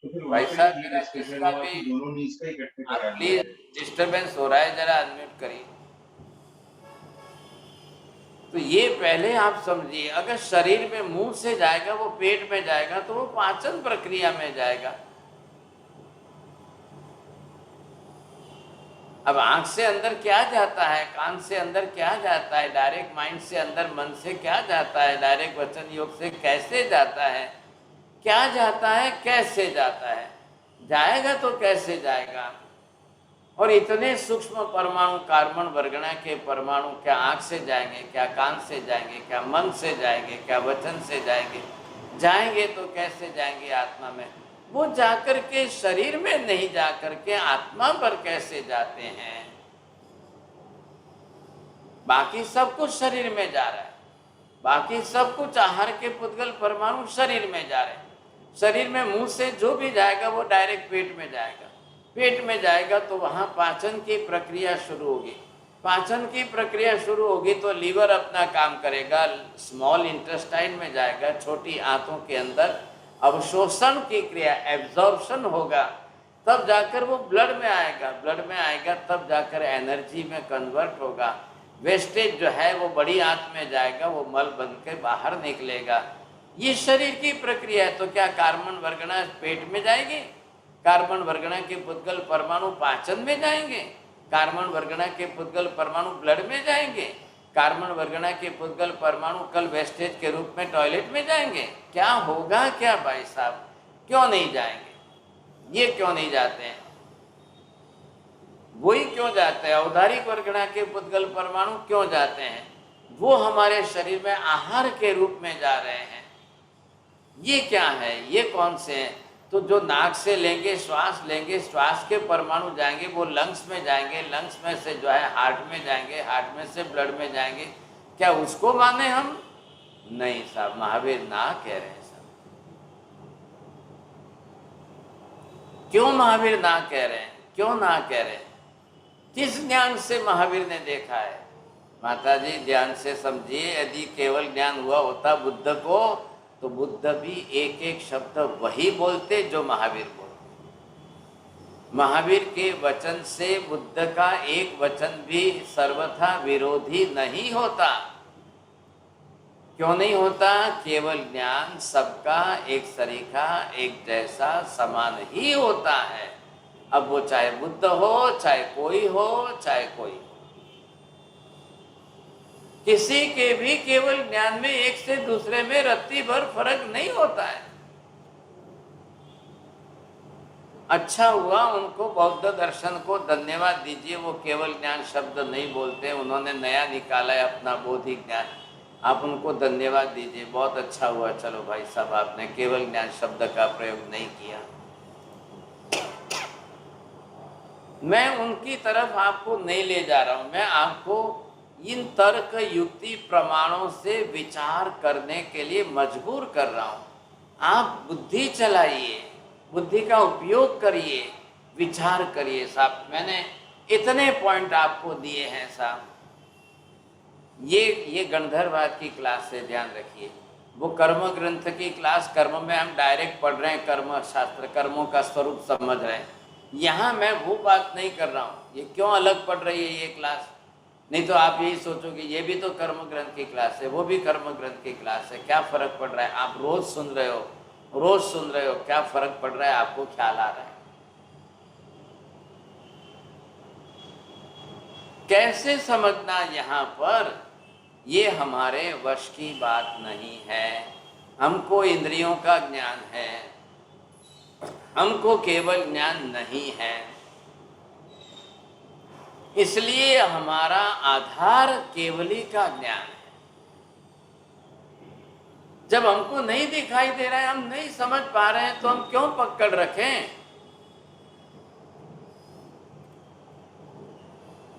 तो फिर भाई वहां पे साहब ये मेरा डिस्कशन किसका हुआ भी कि दोनों नीज का इकट्ठे आप करा प्लीज लिया। डिस्टरबेंस हो रहा है, जरा अनम्यूट करिए। तो ये पहले आप समझिए, अगर शरीर में मुंह से जाएगा वो पेट में जाएगा तो वो पाचन प्रक्रिया में जाएगा। अब आंख से अंदर क्या जाता है, कान से अंदर क्या जाता है, डायरेक्ट माइंड से अंदर मन से क्या जाता है, डायरेक्ट वचन योग से कैसे जाता है, क्या जाता है, कैसे जाता है, जाएगा तो कैसे जाएगा। और इतने सूक्ष्म परमाणु कार्बन वर्गणा के परमाणु क्या आंख से जाएंगे, क्या कान से जाएंगे, क्या मन से जाएंगे, क्या वचन से जाएंगे, जाएंगे तो कैसे जाएंगे आत्मा में। वो जाकर के शरीर में नहीं जाकर के आत्मा पर कैसे जाते हैं। बाकी सब कुछ शरीर में जा रहा है, बाकी सब कुछ आहार के पुद्गल परमाणु शरीर में जा रहे हैं। शरीर में मुंह से जो भी जाएगा वो डायरेक्ट पेट में जाएगा, पेट में जाएगा तो वहाँ पाचन की प्रक्रिया शुरू होगी, पाचन की प्रक्रिया शुरू होगी तो लीवर अपना काम करेगा, स्मॉल इंटेस्टाइन में जाएगा, छोटी आंतों के अंदर अवशोषण की क्रिया एब्जॉर्प्शन होगा, तब जाकर वो ब्लड में आएगा, ब्लड में आएगा तब जाकर एनर्जी में कन्वर्ट होगा। वेस्टेज जो है वो बड़ी आंत में जाएगा, वो मल बन के बाहर निकलेगा। ये शरीर की प्रक्रिया है। तो क्या कार्बन वर्गणा पेट में जाएगी, कार्बन वर्गणा के पुद्गल परमाणु पाचन में जाएंगे, कार्बन वर्गणा के पुद्गल परमाणु ब्लड में जाएंगे, कार्बन वर्गणा के पुद्गल परमाणु कल वेस्टेज के रूप में टॉयलेट में जाएंगे। क्या होगा क्या भाई साहब, क्यों नहीं जाएंगे, ये क्यों नहीं जाते हैं, वही क्यों जाते हैं। औदारिक वर्गणा के पुद्गल परमाणु क्यों जाते हैं, वो हमारे शरीर में आहार के रूप में जा रहे हैं। ये क्या है, ये कौन से हैं। तो जो नाक से लेंगे, श्वास लेंगे, श्वास के परमाणु जाएंगे वो लंग्स में जाएंगे, लंग्स में से जो है हार्ट में जाएंगे, हार्ट में से ब्लड में जाएंगे। क्या उसको माने हम? नहीं साहब, महावीर ना कह रहे हैं साहब। क्यों महावीर ना कह रहे हैं, क्यों ना कह रहे हैं, किस ज्ञान से महावीर ने देखा है। माता जी ध्यान से समझिए, यदि केवल ज्ञान हुआ होता बुद्ध को तो बुद्ध भी एक एक शब्द वही बोलते जो महावीर बोलते। महावीर के वचन से बुद्ध का एक वचन भी सर्वथा विरोधी नहीं होता। क्यों नहीं होता? केवल ज्ञान सबका एक सरीखा, एक जैसा, समान ही होता है। अब वो चाहे बुद्ध हो, चाहे कोई हो, चाहे कोई हो, किसी के भी केवल ज्ञान में एक से दूसरे में रत्ती भर फर्क नहीं होता है। अच्छा हुआ उनको बौद्ध दर्शन को धन्यवाद दीजिए, वो केवल ज्ञान शब्द नहीं बोलते, उन्होंने नया निकाला है अपना बोधि ज्ञान। आप उनको धन्यवाद दीजिए, बहुत अच्छा हुआ। चलो भाई साहब, आपने केवल ज्ञान शब्द का प्रयोग नहीं किया। मैं उनकी तरफ आपको नहीं ले जा रहा हूं, मैं आपको इन तर्क युक्ति प्रमाणों से विचार करने के लिए मजबूर कर रहा हूं। आप बुद्धि चलाइए, बुद्धि का उपयोग करिए, विचार करिए। साहब मैंने इतने पॉइंट आपको दिए हैं साहब। ये गंधर्ववाद की क्लास से ध्यान रखिए। वो कर्म ग्रंथ की क्लास, कर्म में हम डायरेक्ट पढ़ रहे हैं, कर्म शास्त्र, कर्मों का स्वरूप समझ रहे हैं। यहाँ मैं वो बात नहीं कर रहा हूँ। ये क्यों अलग पढ़ रही है ये क्लास? नहीं तो आप यही सोचोगे ये भी तो कर्म ग्रंथ की क्लास है, वो भी कर्म ग्रंथ की क्लास है, क्या फर्क पड़ रहा है? आप रोज सुन रहे हो, रोज सुन रहे हो, क्या फर्क पड़ रहा है? आपको ख्याल आ रहा है? कैसे समझना यहाँ पर, ये हमारे वश की बात नहीं है। हमको इंद्रियों का ज्ञान है, हमको केवल ज्ञान नहीं है। इसलिए हमारा आधार केवली का ज्ञान है। जब हमको नहीं दिखाई दे रहा है, हम नहीं समझ पा रहे हैं, तो हम क्यों पकड़ रखें?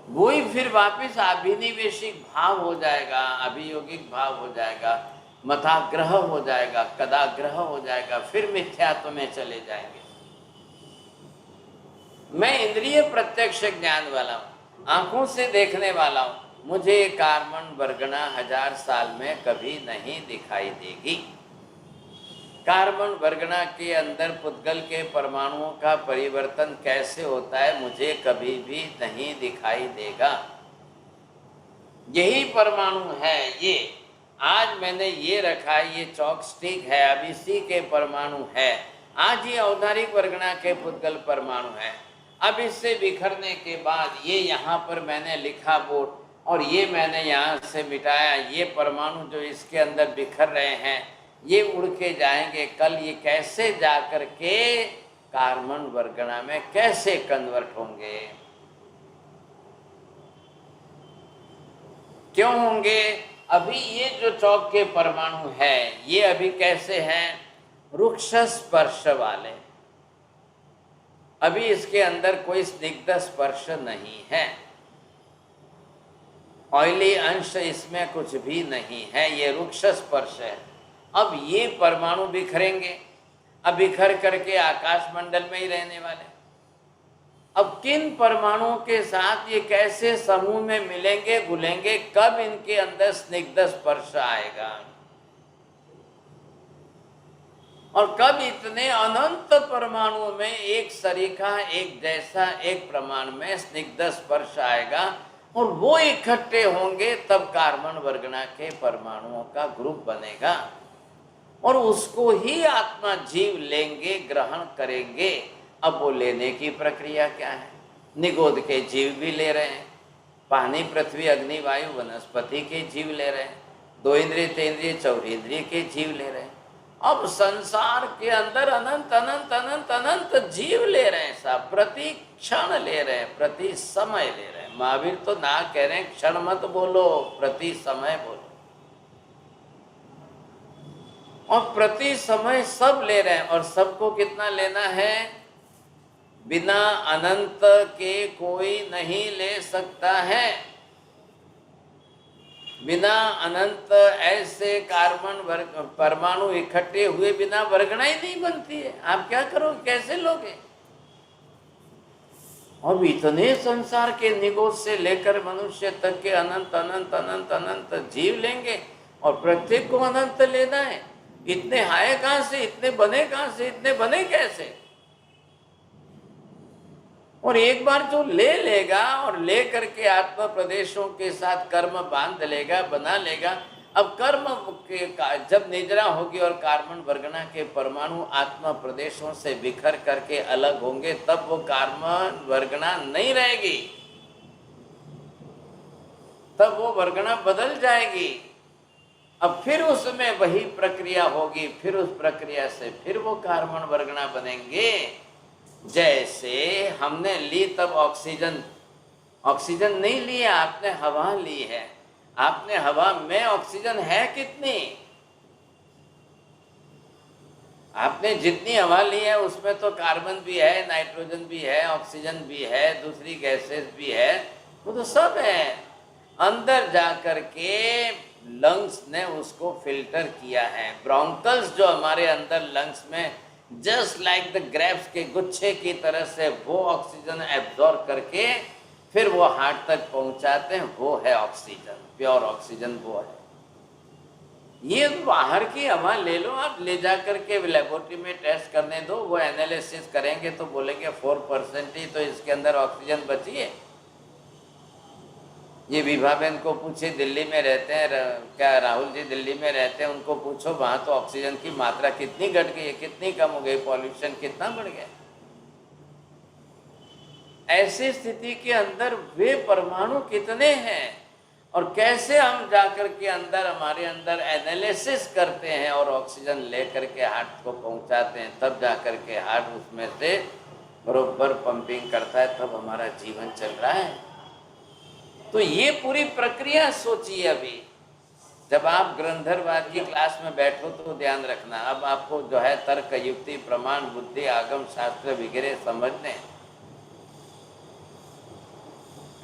वही फिर वापस अभिनिवेशिक भाव हो जाएगा, अभियोगिक भाव हो जाएगा, मताग्रह हो जाएगा, कदाग्रह हो जाएगा, फिर मिथ्यात्व में चले जाएंगे। मैं इंद्रिय प्रत्यक्ष ज्ञान वाला हूं, आंखों से देखने वाला हूं। मुझे कार्बन वर्गना 1000 साल में कभी नहीं दिखाई देगी। कार्बन वर्गना के अंदर पुद्गल के परमाणुओं का परिवर्तन कैसे होता है, मुझे कभी भी नहीं दिखाई देगा। यही परमाणु है, ये आज मैंने ये रखा, ये चॉक स्टिक है, अब इसी के परमाणु है। आज ये औदारिक वर्गना के पुद्गल परमाणु है। अब इससे बिखरने के बाद ये यहाँ पर मैंने लिखा बोर्ड, और ये मैंने यहाँ से मिटाया। ये परमाणु जो इसके अंदर बिखर रहे हैं, ये उड़ के जाएंगे। कल ये कैसे जा कर के कार्बन वर्गना में कैसे कन्वर्ट होंगे, क्यों होंगे? अभी ये जो चौक के परमाणु है, ये अभी कैसे हैं? रुक्ष स्पर्श वाले। अभी इसके अंदर कोई स्निग्ध स्पर्श नहीं है, ऑयली अंश इसमें कुछ भी नहीं है, ये रुक्ष स्पर्श है। अब ये परमाणु बिखरेंगे, अब बिखर करके आकाश मंडल में ही रहने वाले। अब किन परमाणुओं के साथ ये कैसे समूह में मिलेंगे, घुलेंगे, कब इनके अंदर स्निग्ध स्पर्श आएगा, और कब इतने अनंत परमाणुओं में एक सरीखा, एक जैसा, एक प्रमाण में स्निग्ध स्पर्श आएगा, और वो इकट्ठे होंगे, तब कार्बन वर्गना के परमाणुओं का ग्रुप बनेगा, और उसको ही आत्मा जीव लेंगे, ग्रहण करेंगे। अब वो लेने की प्रक्रिया क्या है? निगोद के जीव भी ले रहे हैं, पानी, पृथ्वी, अग्नि, वायु, वनस्पति के जीव ले रहे हैं, 2 इंद्रिय, 3 इंद्रिय, 4 इंद्रिय के जीव ले रहे हैं। अब संसार के अंदर अनंत अनंत अनंत अनंत जीव ले रहे हैं, सब प्रति क्षण ले रहे हैं, प्रति समय ले रहे हैं। महावीर तो ना कह रहे हैं क्षण मत बोलो, प्रति समय बोलो, और प्रति समय सब ले रहे हैं। और सबको कितना लेना है? बिना अनंत के कोई नहीं ले सकता है। बिना अनंत ऐसे कार्बन परमाणु इकट्ठे हुए बिना वर्गना ही नहीं बनती है। आप क्या करोगे, कैसे लोगे? अब इतने संसार के निगोद से लेकर मनुष्य तक के अनंत अनंत अनंत अनंत जीव लेंगे, और प्रत्येक को अनंत लेना है। इतने आए कहां से, इतने बने कहां से, इतने बने कैसे? और एक बार जो ले लेगा और ले करके आत्मा प्रदेशों के साथ कर्म बांध लेगा, बना लेगा। अब कर्म के जब निद्रा होगी और कार्बन वर्गना के परमाणु आत्मा प्रदेशों से बिखर करके अलग होंगे, तब वो कार्बन वर्गना नहीं रहेगी, तब वो वर्गना बदल जाएगी। अब फिर उसमें वही प्रक्रिया होगी, फिर उस प्रक्रिया से फिर वो कार्बन वर्गना बनेंगे। जैसे हमने ली तब ऑक्सीजन, ऑक्सीजन नहीं लिया आपने, हवा ली है आपने। हवा में ऑक्सीजन है कितनी? आपने जितनी हवा ली है उसमें तो कार्बन भी है, नाइट्रोजन भी है, ऑक्सीजन भी है, दूसरी गैसेस भी है, वो तो सब है। अंदर जाकर के लंग्स ने उसको फिल्टर किया है। ब्रोंकल्स जो हमारे अंदर लंग्स में जस्ट लाइक द ग्रेप्स के गुच्छे की तरह से वो ऑक्सीजन एब्जॉर्ब करके फिर वो हार्ट तक पहुंचाते हैं, वो है ऑक्सीजन, प्योर ऑक्सीजन वो है। ये बाहर की हवा ले लो आप, ले जा करके लेबोरेटरी में टेस्ट करने दो, वो एनालिसिस करेंगे तो बोलेंगे 4% ही तो इसके अंदर ऑक्सीजन बची है। ये विभाबेन को पूछे, दिल्ली में रहते हैं क्या, राहुल जी दिल्ली में रहते हैं, उनको पूछो वहाँ तो ऑक्सीजन की मात्रा कितनी घट गई है, कितनी कम हो गई, पॉल्यूशन कितना बढ़ गया। ऐसी स्थिति के अंदर वे परमाणु कितने हैं और कैसे हम जाकर के अंदर हमारे अंदर एनालिसिस करते हैं और ऑक्सीजन लेकर के हार्ट को पहुंचाते हैं, तब जाकर के हार्ट उसमें से बरोबर पंपिंग करता है, तब हमारा जीवन चल रहा है। तो ये पूरी प्रक्रिया सोचिए। अभी जब आप ग्रंथरवाद की क्लास में बैठो तो ध्यान रखना, अब आपको जो है तर्क, युक्ति, प्रमाण, बुद्धि, आगम शास्त्र वगैरह समझने,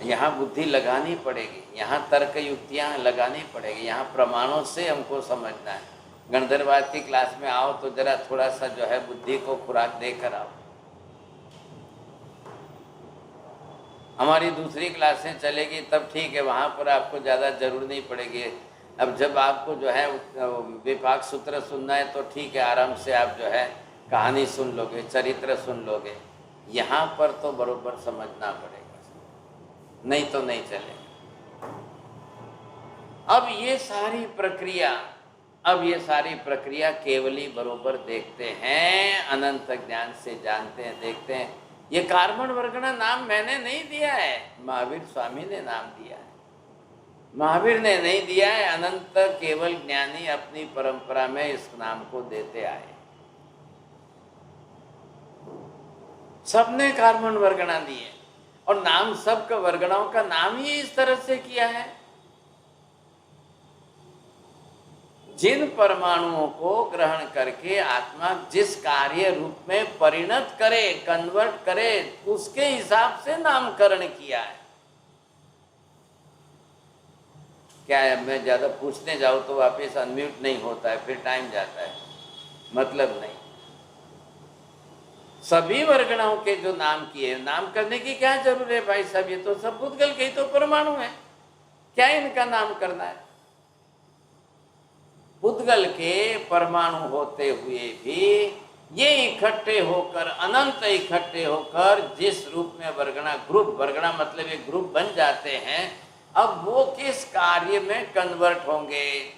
यहाँ बुद्धि लगानी पड़ेगी, यहाँ तर्क युक्तियाँ लगानी पड़ेगी, यहाँ प्रमाणों से हमको समझना है। गणधरवाद की क्लास में आओ तो जरा थोड़ा सा जो है बुद्धि को खुराक देकर आओ। हमारी दूसरी क्लासें चलेगी तब ठीक है, वहाँ पर आपको ज़्यादा जरूर नहीं पड़ेगी। अब जब आपको जो है विपाक सूत्र सुनना है तो ठीक है, आराम से आप जो है कहानी सुन लोगे, चरित्र सुन लोगे। यहाँ पर तो बरोबर समझना पड़ेगा, नहीं तो नहीं चलेगा। अब ये सारी प्रक्रिया केवली बरोबर देखते हैं, अनंत ज्ञान से जानते हैं, देखते हैं। ये कार्बन वर्गणा नाम मैंने नहीं दिया है, महावीर स्वामी ने नाम दिया है। महावीर ने नहीं दिया है, अनंत केवल ज्ञानी अपनी परंपरा में इस नाम को देते आए। सबने कार्बन वर्गणा दी है और नाम सबका वर्गणाओं का नाम ही इस तरह से किया है। जिन परमाणुओं को ग्रहण करके आत्मा जिस कार्य रूप में परिणत करे, कन्वर्ट करे, उसके हिसाब से नामकरण किया है। क्या है, मैं ज्यादा पूछने जाऊं तो वापस अनम्यूट नहीं होता है, फिर टाइम जाता है, मतलब नहीं। सभी वर्गणाओं के जो नाम किए, नाम करने की क्या जरूरत है भाई साहब, ये तो सब भूतगल के ही तो परमाणु है, क्या इनका नाम करना है। भूतगल के परमाणु होते हुए भी ये इकट्ठे होकर, अनंत इकट्ठे होकर जिस रूप में वर्गणा, ग्रुप, वर्गणा मतलब एक ग्रुप बन जाते हैं, अब वो किस कार्य में कन्वर्ट होंगे।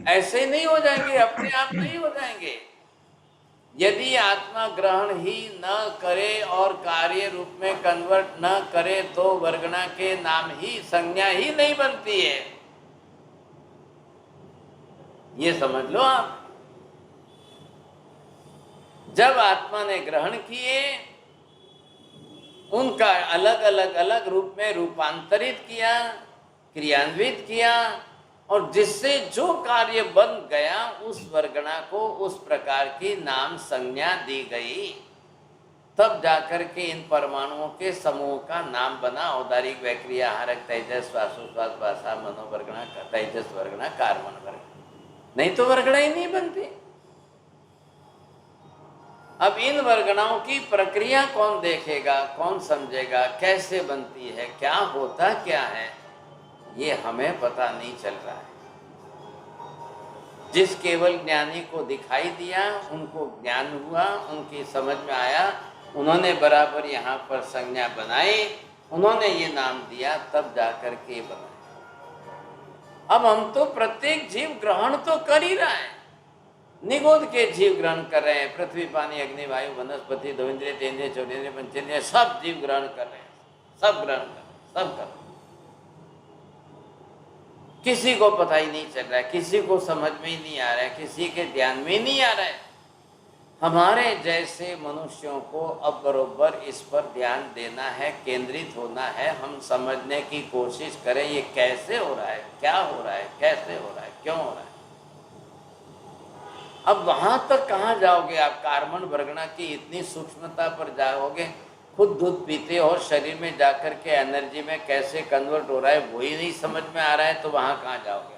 ऐसे नहीं हो जाएंगे, अपने आप नहीं हो जाएंगे। यदि आत्मा ग्रहण ही न करे और कार्य रूप में कन्वर्ट न करे तो वर्गणा के नाम ही, संज्ञा ही नहीं बनती है। ये समझ लो आप। जब आत्मा ने ग्रहण किए, उनका अलग रूप में रूपांतरित किया, क्रियान्वित किया, और जिससे जो कार्य बन गया उस वर्गणा को उस प्रकार की नाम संज्ञा दी गई, तब जाकर के इन परमाणुओं के समूह का नाम बना। औदारिक, वैक्रिया, आहारक, तेजस, श्वासोश्वास, भाषा, मनोवर्गणा, तेजस वर्गणा, कार्बन वर्गणा। नहीं तो वर्गणा ही नहीं बनती। अब इन वर्गणाओं की प्रक्रिया कौन देखेगा, कौन समझेगा, कैसे बनती है, क्या होता क्या है, ये हमें पता नहीं चल रहा है। जिस केवल ज्ञानी को दिखाई दिया, उनको ज्ञान हुआ, उनकी समझ में आया, उन्होंने बराबर यहाँ पर संज्ञा बनाई, उन्होंने ये नाम दिया, तब जाकर के बनाया। अब हम तो प्रत्येक जीव ग्रहण तो कर ही रहा है, निगोद के जीव ग्रहण कर रहे हैं। पृथ्वी, पानी, अग्नि, वायु, वनस्पति, दो इंद्रिय, तीन इंद्रिय, चौंद्रिय, पंचेंद्रिय, सब जीव ग्रहण कर रहे हैं, सब ग्रहण कर रहे हैं, सब कर रहे हैं। किसी को पता ही नहीं चल रहा है, किसी को समझ में ही नहीं आ रहा है, किसी के ध्यान में ही नहीं आ रहा है। हमारे जैसे मनुष्यों को अब बरोबर इस पर ध्यान देना है, केंद्रित होना है। हम समझने की कोशिश करें ये कैसे हो रहा है, क्या हो रहा है, कैसे हो रहा है, क्यों हो रहा है। अब वहां तक कहाँ जाओगे आप, कार्बन वर्गणा की इतनी सूक्ष्मता पर जाओगे। खुद दूध पीते हो, शरीर में जाकर के एनर्जी में कैसे कन्वर्ट हो रहा है वही नहीं समझ में आ रहा है, तो वहां कहाँ जाओगे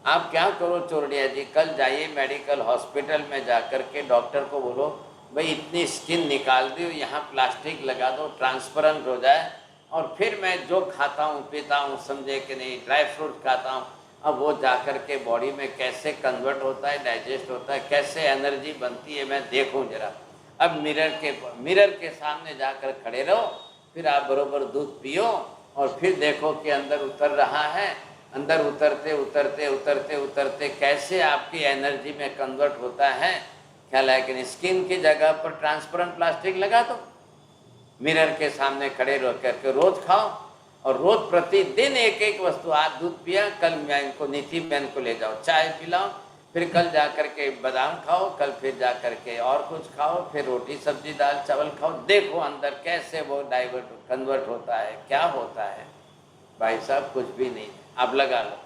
आप। क्या करो चोरडिया जी, कल जाइए मेडिकल हॉस्पिटल में जाकर के डॉक्टर को बोलो भाई इतनी स्किन निकाल दो, यहाँ प्लास्टिक लगा दो, ट्रांसपेरेंट हो जाए, और फिर मैं जो खाता हूँ पीता हूँ, समझे कि नहीं, ड्राई फ्रूट खाता हूँ, अब वो जाकर के बॉडी में कैसे कन्वर्ट होता है, डाइजेस्ट होता है, कैसे एनर्जी बनती है, मैं देखूँ जरा। अब मिरर के सामने जाकर खड़े रहो, फिर आप बरोबर दूध पियो और फिर देखो कि अंदर उतर रहा है, अंदर उतरते उतरते उतरते उतरते कैसे आपकी एनर्जी में कन्वर्ट होता है, ख्याल है कि स्किन की जगह पर ट्रांसपेरेंट प्लास्टिक लगा दो, मिरर के सामने खड़े रह करके रोज खाओ, और रोज प्रतिदिन एक एक वस्तु, आज दूध पिया, कल मैं इनको नीति बहन को ले जाओ चाय पिलाओ, फिर कल जा करके बादाम खाओ, कल फिर जा करके और कुछ खाओ, फिर रोटी सब्जी दाल चावल खाओ, देखो अंदर कैसे वो डाइवर्ट कन्वर्ट होता है, क्या होता है। भाई साहब कुछ भी नहीं, आप लगा लो,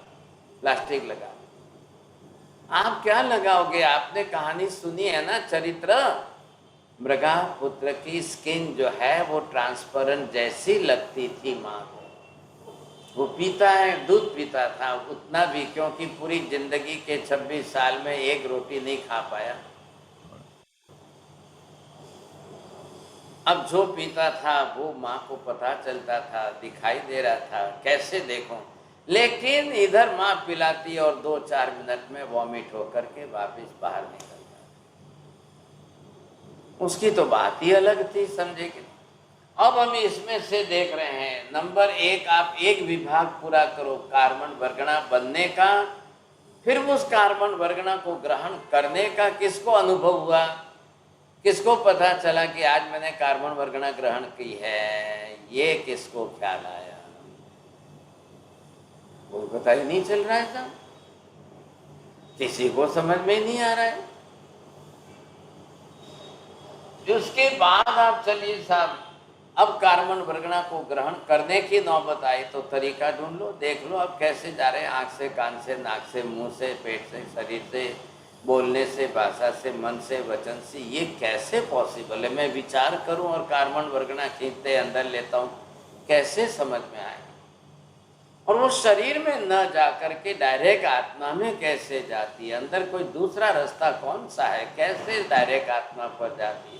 प्लास्टिक लगा लो। आप क्या लगाओगे? आपने कहानी सुनी है ना, चरित्र, मृगा पुत्र की स्किन जो है वो ट्रांसपेरेंट जैसी लगती थी माँ को। वो पीता है, दूध पीता था उतना भी, क्योंकि पूरी जिंदगी के 26 साल में एक रोटी नहीं खा पाया। अब जो पीता था वो माँ को पता चलता था, दिखाई दे रहा था, कैसे देखो, लेकिन इधर माँ पिलाती और 2-4 मिनट में वॉमिट होकर के वापस बाहर निकलता। उसकी तो बात ही अलग थी, समझे कि? अब हम इसमें से देख रहे हैं, नंबर 1, आप एक विभाग पूरा करो कार्बन वर्गणा बनने का, फिर उस कार्बन वर्गणा को ग्रहण करने का किसको अनुभव हुआ, किसको पता चला कि आज मैंने कार्बन वर्गणा ग्रहण की है, ये किसको ख्याल आया? वो पता ही नहीं चल रहा है साहब, किसी को समझ में नहीं आ रहा है। उसके बाद आप चलिए साहब, अब कार्बन वर्गणा को ग्रहण करने की नौबत आई तो तरीका ढूंढ लो, देख लो अब कैसे जा रहे हैं, आँख से, कान से, नाक से, मुंह से, पेट से, शरीर से, बोलने से, भाषा से, मन से, वचन से, ये कैसे पॉसिबल है? मैं विचार करूं और कार्बन वर्गणा खींचते अंदर लेता हूं, कैसे समझ में आए? और वो शरीर में न जा करके डायरेक्ट आत्मा में कैसे जाती है? अंदर कोई दूसरा रास्ता कौन सा है? कैसे डायरेक्ट आत्मा पर जाती है?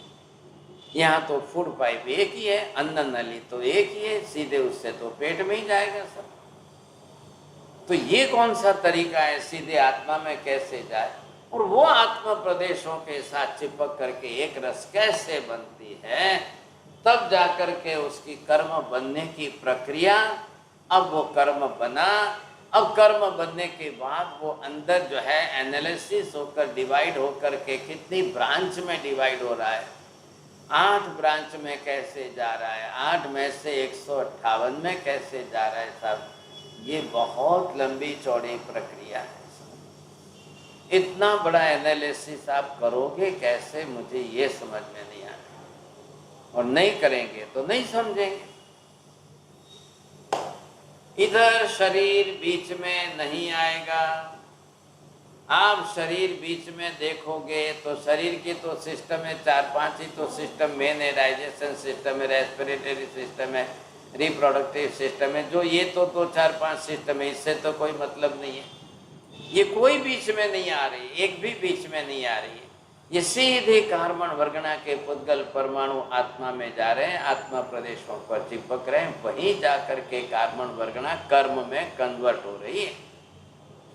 यहाँ तो फूड पाइप एक ही है, अन्न नली तो एक ही है, सीधे उससे तो पेट में ही जाएगा सब। तो ये कौन सा तरीका है, सीधे आत्मा में कैसे जाए? और वो आत्मा प्रदेशों के साथ चिपक करके एक रस कैसे बनती है, तब जाकर के उसकी कर्म बनने की प्रक्रिया। अब वो कर्म बना, अब कर्म बनने के बाद वो अंदर जो है एनालिसिस होकर डिवाइड होकर के कितनी ब्रांच में डिवाइड हो रहा है, 8 ब्रांच में कैसे जा रहा है, 8 में से 158 में कैसे जा रहा है साहब, ये बहुत लंबी चौड़ी प्रक्रिया है। इतना बड़ा एनालिसिस आप करोगे कैसे, मुझे ये समझ में नहीं आ रहा, और नहीं करेंगे तो नहीं समझेंगे। इधर शरीर बीच में नहीं आएगा। आप शरीर बीच में देखोगे तो शरीर की तो सिस्टम है 4-5 ही तो सिस्टम मेन है, डाइजेशन सिस्टम है, रेस्पिरेटरी सिस्टम है, रिप्रोडक्टिव सिस्टम है, जो ये तो 4-5 सिस्टम है, इससे तो कोई मतलब नहीं है। ये कोई बीच में नहीं आ रही, एक भी बीच में नहीं आ रही है। ये सीधे कार्बन वर्गणा के पुद्गल परमाणु आत्मा में जा रहे हैं, आत्मा प्रदेशों पर चिपक रहे हैं, वहीं जाकर के कार्बन वर्गणा कर्म में कन्वर्ट हो रही है।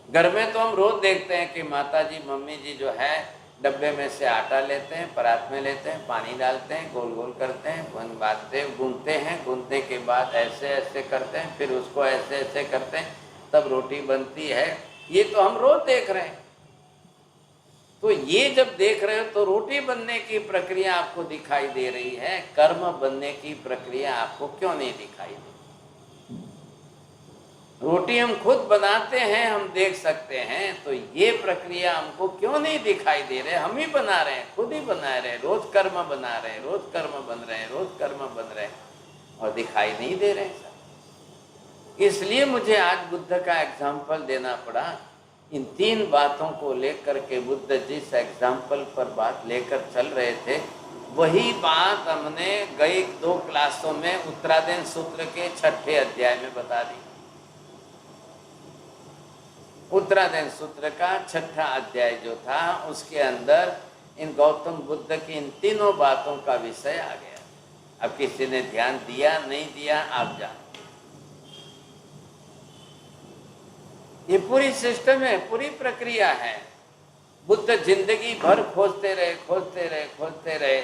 घर में तो हम रोज देखते हैं कि माता जी, मम्मी जी जो है डब्बे में से आटा लेते हैं, परात में लेते हैं, पानी डालते हैं, गोल गोल करते हैं, बांधते गूंथते हैं, गूंथने के बाद ऐसे ऐसे करते हैं, फिर उसको ऐसे ऐसे करते हैं, तब रोटी बनती है। ये तो हम रोज देख रहे हैं। तो ये जब देख रहे हो तो रोटी बनने की प्रक्रिया आपको दिखाई दे रही है, कर्म बनने की प्रक्रिया आपको क्यों नहीं दिखाई दे? रोटी हम खुद बनाते हैं, हम देख सकते हैं, तो ये प्रक्रिया हमको क्यों नहीं दिखाई दे रहे? हम ही बना रहे हैं, खुद ही बना रहे हैं, रोज कर्म बना रहे हैं, रोज कर्म बन रहे हैं, रोज कर्म बन रहे हैं, और दिखाई नहीं दे रहे हैं सब। इसलिए मुझे आज बुद्ध का एग्जाम्पल देना पड़ा। इन 3 बातों को लेकर के बुद्ध जिस एग्जाम्पल पर बात लेकर चल रहे थे, वही बात हमने गई 2 क्लासों में उत्तरादेन सूत्र के 6ठे अध्याय में बता दी। उत्तरादेन सूत्र का 6ठा अध्याय जो था, उसके अंदर इन गौतम बुद्ध की इन 3 बातों का विषय आ गया। अब किसी ने ध्यान दिया नहीं दिया आप जान, ये पूरी सिस्टम है, पूरी प्रक्रिया है। बुद्ध जिंदगी भर खोजते रहे, खोजते रहे, खोजते रहे,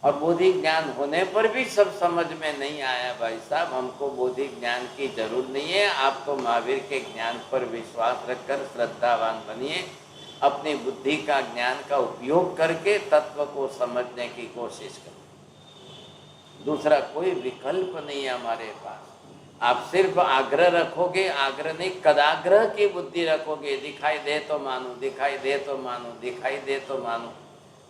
और बौद्धिक ज्ञान होने पर भी सब समझ में नहीं आया। भाई साहब, हमको बौद्धिक ज्ञान की जरूरत नहीं है, आप तो महावीर के ज्ञान पर विश्वास रखकर श्रद्धावान बनिए, अपनी बुद्धि का ज्ञान का उपयोग करके तत्व को समझने की कोशिश करें। दूसरा कोई विकल्प नहीं है हमारे पास। आप सिर्फ आग्रह रखोगे, आग्रह नहीं कदाग्रह की बुद्धि रखोगे, दिखाई दे तो मानो, दिखाई दे तो मानो, दिखाई दे तो मानो।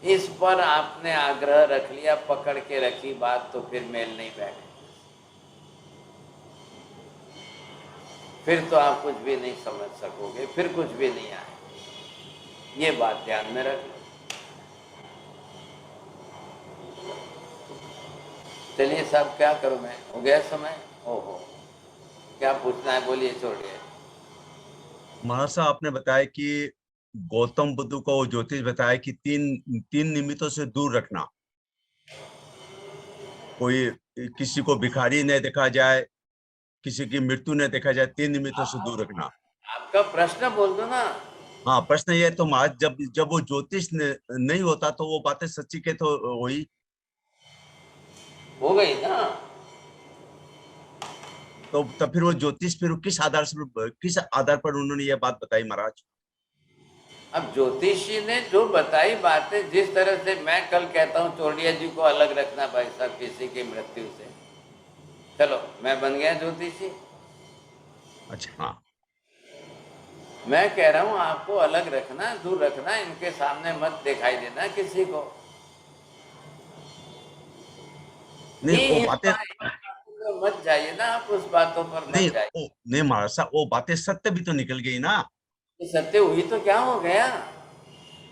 इस पर आपने आग्रह रख लिया, पकड़ के रखी बात, तो फिर मेल नहीं बैठे, फिर तो आप कुछ भी नहीं समझ सकोगे, फिर कुछ भी नहीं आए। ये बात ध्यान में रख लो। चलिए साहब, क्या करूं मैं, हो गया समय? ओहो, क्या पूछना है बोलिए, छोड़िए। महाराज साहब, आपने बताया कि गौतम बुद्ध को वो ज्योतिष बताया कि तीन निमित्तों से दूर रखना। कोई किसी को भिखारी न देखा जाए, किसी की मृत्यु न देखा जाए, 3 निमित्तों से दूर रखना। आपका प्रश्न बोल दो ना। हाँ, प्रश्न ये तो महाराज, जब वो ज्योतिष नहीं होता तो वो बातें सच्ची के तो हुई हो गई ना। तो तब फिर वो ज्योतिष फिर किस आधार पर उन्होंने ये बात बताई महाराज? अब ज्योतिषी ने जो बताई बातें, जिस तरह से मैं कल कहता हूँ चोरडिया जी को अलग रखना भाई साहब किसी की मृत्यु से, चलो मैं बन गया ज्योतिषी। अच्छा, हाँ, मैं कह रहा हूँ आपको अलग रखना, दूर रखना, इनके सामने मत दिखाई देना किसी को। नहीं वो ये बातें मत जाइए ना, आप उस बातों पर नहीं मत जाइए। नहीं महाराज साहब, वो बातें सत्य भी तो निकल गई ना। ये सत्य हुई तो क्या हो गया?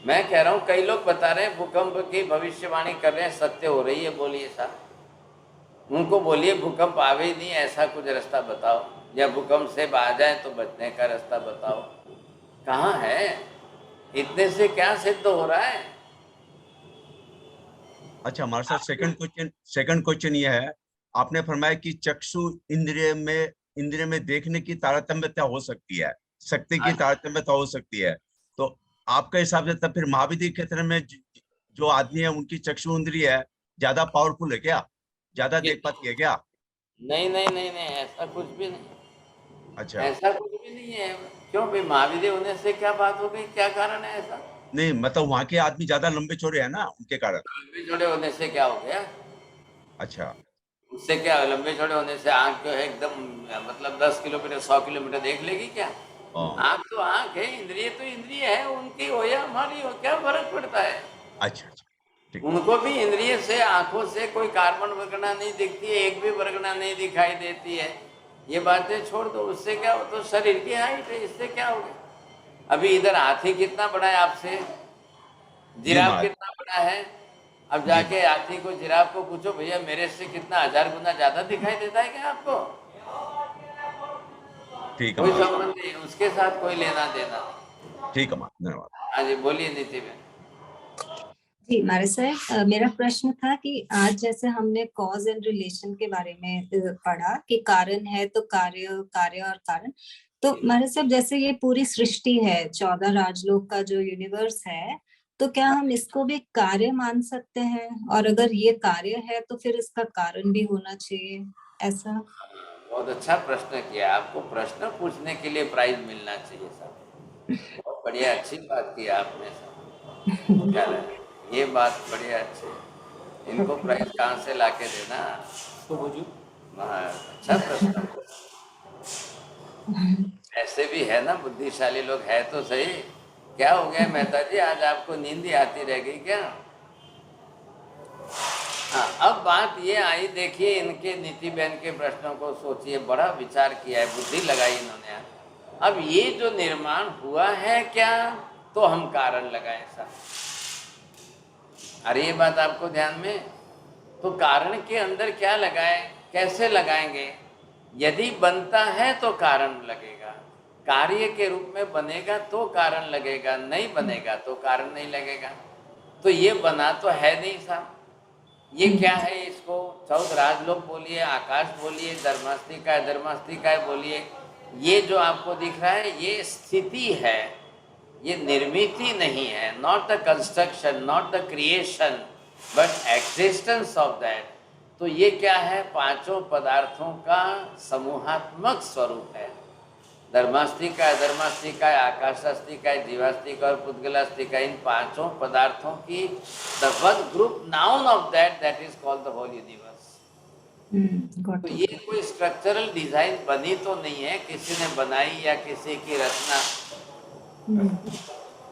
मैं कह रहा हूँ कई लोग बता रहे हैं भूकंप की भविष्यवाणी कर रहे हैं, सत्य हो रही है, बोलिए साहब। उनको बोलिए भूकंप आवे ही नहीं, ऐसा कुछ रास्ता बताओ, या भूकंप से आ जाए तो बचने का रास्ता बताओ। कहाँ है? इतने से क्या सिद्ध हो रहा है? अच्छा हमारे साथ सेकंड क्वेश्चन ये है, आपने फरमाया कि चक्षु इंद्रिय में देखने की तारतम्यता हो सकती है, शक्ति की तारतम्यता हो सकती है। तो आपके हिसाब से तब फिर महाविद्य क्षेत्र में जो आदमी है उनकी चक्षु इंद्रिय है ज्यादा पावरफुल है क्या? ज्यादा देख पाती है क्या? नहीं नहीं नहीं नहीं, ऐसा कुछ भी नहीं, अच्छा, ऐसा कुछ भी नहीं है। क्यों भाई, महाविद्य होने से क्या बात हो गई, क्या कारण है ऐसा? नहीं मतलब वहां के आदमी ज्यादा लंबे चौड़े है ना, उनके कारण। लंबे चौड़े होने से क्या हो गया? अच्छा, उससे क्या, लंबे चौड़े होने से आँख जो है एकदम मतलब 10 किलोमीटर 100 किलोमीटर देख लेगी क्या? हाँ, आँख तो आँख है, इंद्रिय तो इंद्रिय है, उनकी हो या हमारी हो, क्या फर्क पड़ता है? अच्छा, ठीक। उनको भी इंद्रिय से, आंखों से कोई कार्बन वर्गना नहीं दिखती है, एक भी वर्गना नहीं दिखाई देती है। ये बातें छोड़ दो, उससे क्या हो, तो शरीर की हाइट है, इससे क्या हो गया? अभी इधर हाथी कितना बड़ा है आपसे, जिराफ महाराज। कितना बड़ा है। अब जाके हाथी को, जिराफ को पूछो भैया मेरे से कितना 1000 गुना ज्यादा दिखाई देता है क्या आपको? ठीक है कोई महाराज, संबंध नहीं, उसके साथ कोई लेना देना नहीं। ठीक है महाराज, धन्यवाद। हाँ जी, बोलिए नीति में। जी मारे सर, मेरा प्रश्न था कि आज जैसे हमने कॉज एंड रिलेशन के बारे में पढ़ा कि कारण है तो कार्य, कार्य और कारण। तो मारे साहब जैसे ये पूरी सृष्टि है, 14 राजलोक का जो यूनिवर्स है, तो क्या हम इसको भी कार्य मान सकते हैं? और अगर ये कार्य है तो फिर इसका कारण भी होना चाहिए, ऐसा? बहुत अच्छा प्रश्न किया, आपको प्रश्न पूछने के लिए प्राइज मिलना चाहिए साहब। बहुत बढ़िया, अच्छी बात की आपने साहब। क्या है? ये बात बढ़िया अच्छी है। इनको प्राइज कहाँ से लाके देना तो बुझू। अच्छा प्रश्न। ऐसे भी है ना बुद्धिशाली लोग, है तो सही। क्या हो गया मेहता जी, आज आपको नींद ही आती रह गई क्या? हाँ, अब बात ये आई, देखिए इनके नीति बहन के प्रश्नों को सोचिए, बड़ा विचार किया है, बुद्धि लगाई इन्होंने। अब ये जो निर्माण हुआ है क्या, तो हम कारण लगाएं साहब। अरे ये बात आपको ध्यान में, तो कारण के अंदर क्या लगाएं, कैसे लगाएंगे? यदि बनता है तो कारण लगेगा, कार्य के रूप में बनेगा तो कारण लगेगा, नहीं बनेगा तो कारण नहीं लगेगा। तो ये बना तो है नहीं साहब। ये क्या है, इसको 14 राजलोक बोलिए, आकाश बोलिए, धर्मास्तिका बोलिए, ये जो आपको दिख रहा है ये स्थिति है, ये निर्मिति नहीं है। Not the construction, not the creation, but existence of that. तो ये क्या है, पांचों पदार्थों का समूहात्मक स्वरूप है। धर्मास्तिका, अधर्मास्तिका, आकाशास्तिका, जीवास्तिका और पुद्गलास्तिका, इन पांचों पदार्थों की the one group noun of that is called the whole universe. got तो it. ये कोई स्ट्रक्चरल डिजाइन बनी तो नहीं है, किसी ने बनाई या किसी की रचना,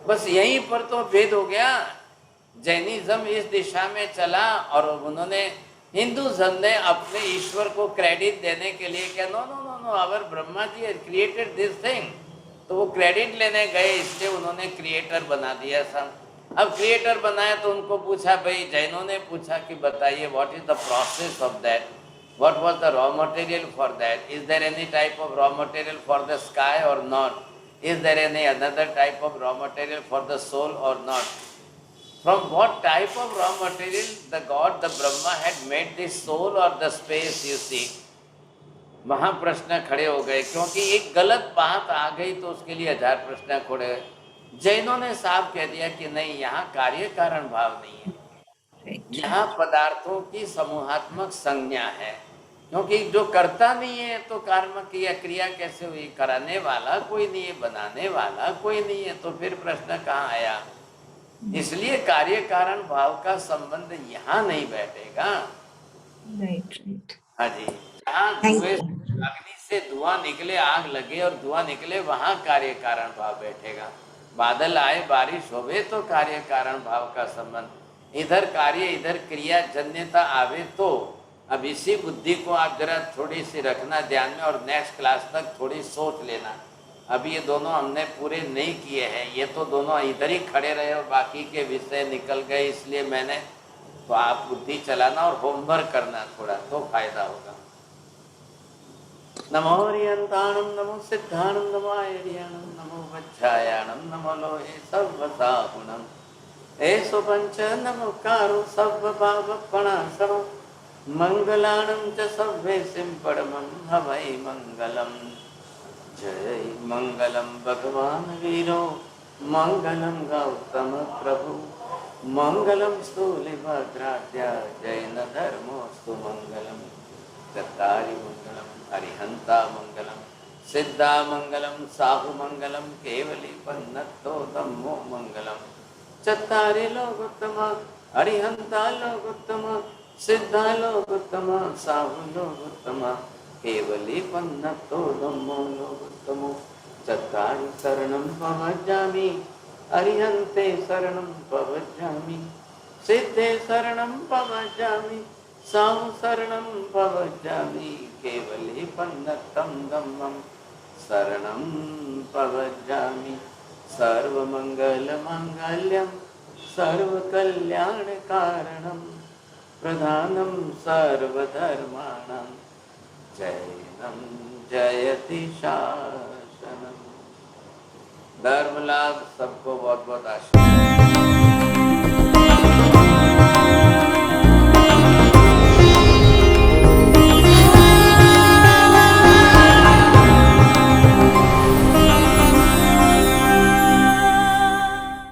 बस यहीं पर तो भेद हो गया। जैनिज्म इस दिशा में चला और उन्होंने, हिंदुज्म ने अपने ईश्वर को क्रेडिट देने के लिए क्या, no no no no, our Brahma ji has created this thing, तो वो क्रेडिट लेने गए, इसलिए उन्होंने क्रिएटर बना दिया सब। अब क्रिएटर बनाया तो उनको पूछा, भाई जैनों ने पूछा कि बताइए what is the process of that, what was the raw material for that, is there any type of raw material for the sky और not, is there any another type of raw material for the soul or not, from what type of raw material the god, the Brahma had made this soul or the space, you see। वहाँ प्रश्न खड़े हो गए, क्योंकि एक गलत बात आ गई तो उसके लिए 1000 प्रश्न खड़े हुए। जैनों ने साफ कह दिया कि नहीं, यहाँ कार्य कारण भाव नहीं है, यहाँ पदार्थों की समूहात्मक संज्ञा है, क्योंकि जो करता नहीं है तो कर्म की क्रिया कैसे हुई, कराने वाला कोई नहीं है, बनाने वाला कोई नहीं है, तो फिर प्रश्न कहाँ आया। इसलिए कार्य कारण भाव का संबंध यहाँ नहीं बैठेगा। राइट। हाँ जी, जहाँ धुएं, अग्नि से धुआं निकले, आग लगे और धुआं निकले, वहाँ कार्य कारण भाव बैठेगा। बादल आए, बारिश होवे तो कार्य कारण भाव का संबंध, इधर कार्य इधर क्रिया जन्यता आवे तो। अब इसी बुद्धि को आप जरा थोड़ी सी रखना ध्यान में, और नेक्स्ट क्लास तक थोड़ी सोच लेना। अभी ये दोनों हमने पूरे नहीं किए हैं, ये तो दोनों इधर ही खड़े रहे और बाकी के विषय निकल गए, इसलिए मैंने, तो आप बुद्धि चलाना और होमवर्क करना थोड़ा, तो फायदा होगा। नमो हरियंताणं, नमो सिद्धाणं, नमो आयर्याणं, नमो वज्रायाणं, नमो लोहे सर्वसागुणं, एषो पंच नमोकारो सर्वभावपणासनो, मंगलानं च सर्वेषां परमं हवै मंगलम्। जय मंगलम भगवान वीरो, मंगलम गौतम प्रभु, मंगलम स्थूलिभद्राद्या, जैन धर्मोस्तु मंगलम। चत्तारि मंगलम अरिहंता मंगलम, सिद्धा मंगलम साहु मंगलम, केवली पन्नतो धम्मो मंगलम। चत्तारि लोकोत्तम अरिहंता लोकोत्तम, सिद्धा लोकोत्तम साहु लोकोत्तम, केवली पन्नतो धम्मो लोकोत्तमो। चत्तारि शरणं प्रवज्जामि, अरिहन्ते शरणं प्रवज्जामि, सिद्धे शरणं प्रवज्जामि, साहु शरणं प्रवज्जामि, केवली पन्नतं धम्मं शरणं प्रवज्जामि। सर्वमङ्गलमाङ्गल्यं सर्वकल्याणकारणं, प्रधानं सर्वधर्माणां, जैनं जयति शासनम्। धर्म लाभ सबको बहुत बहुत आशीर्वाद।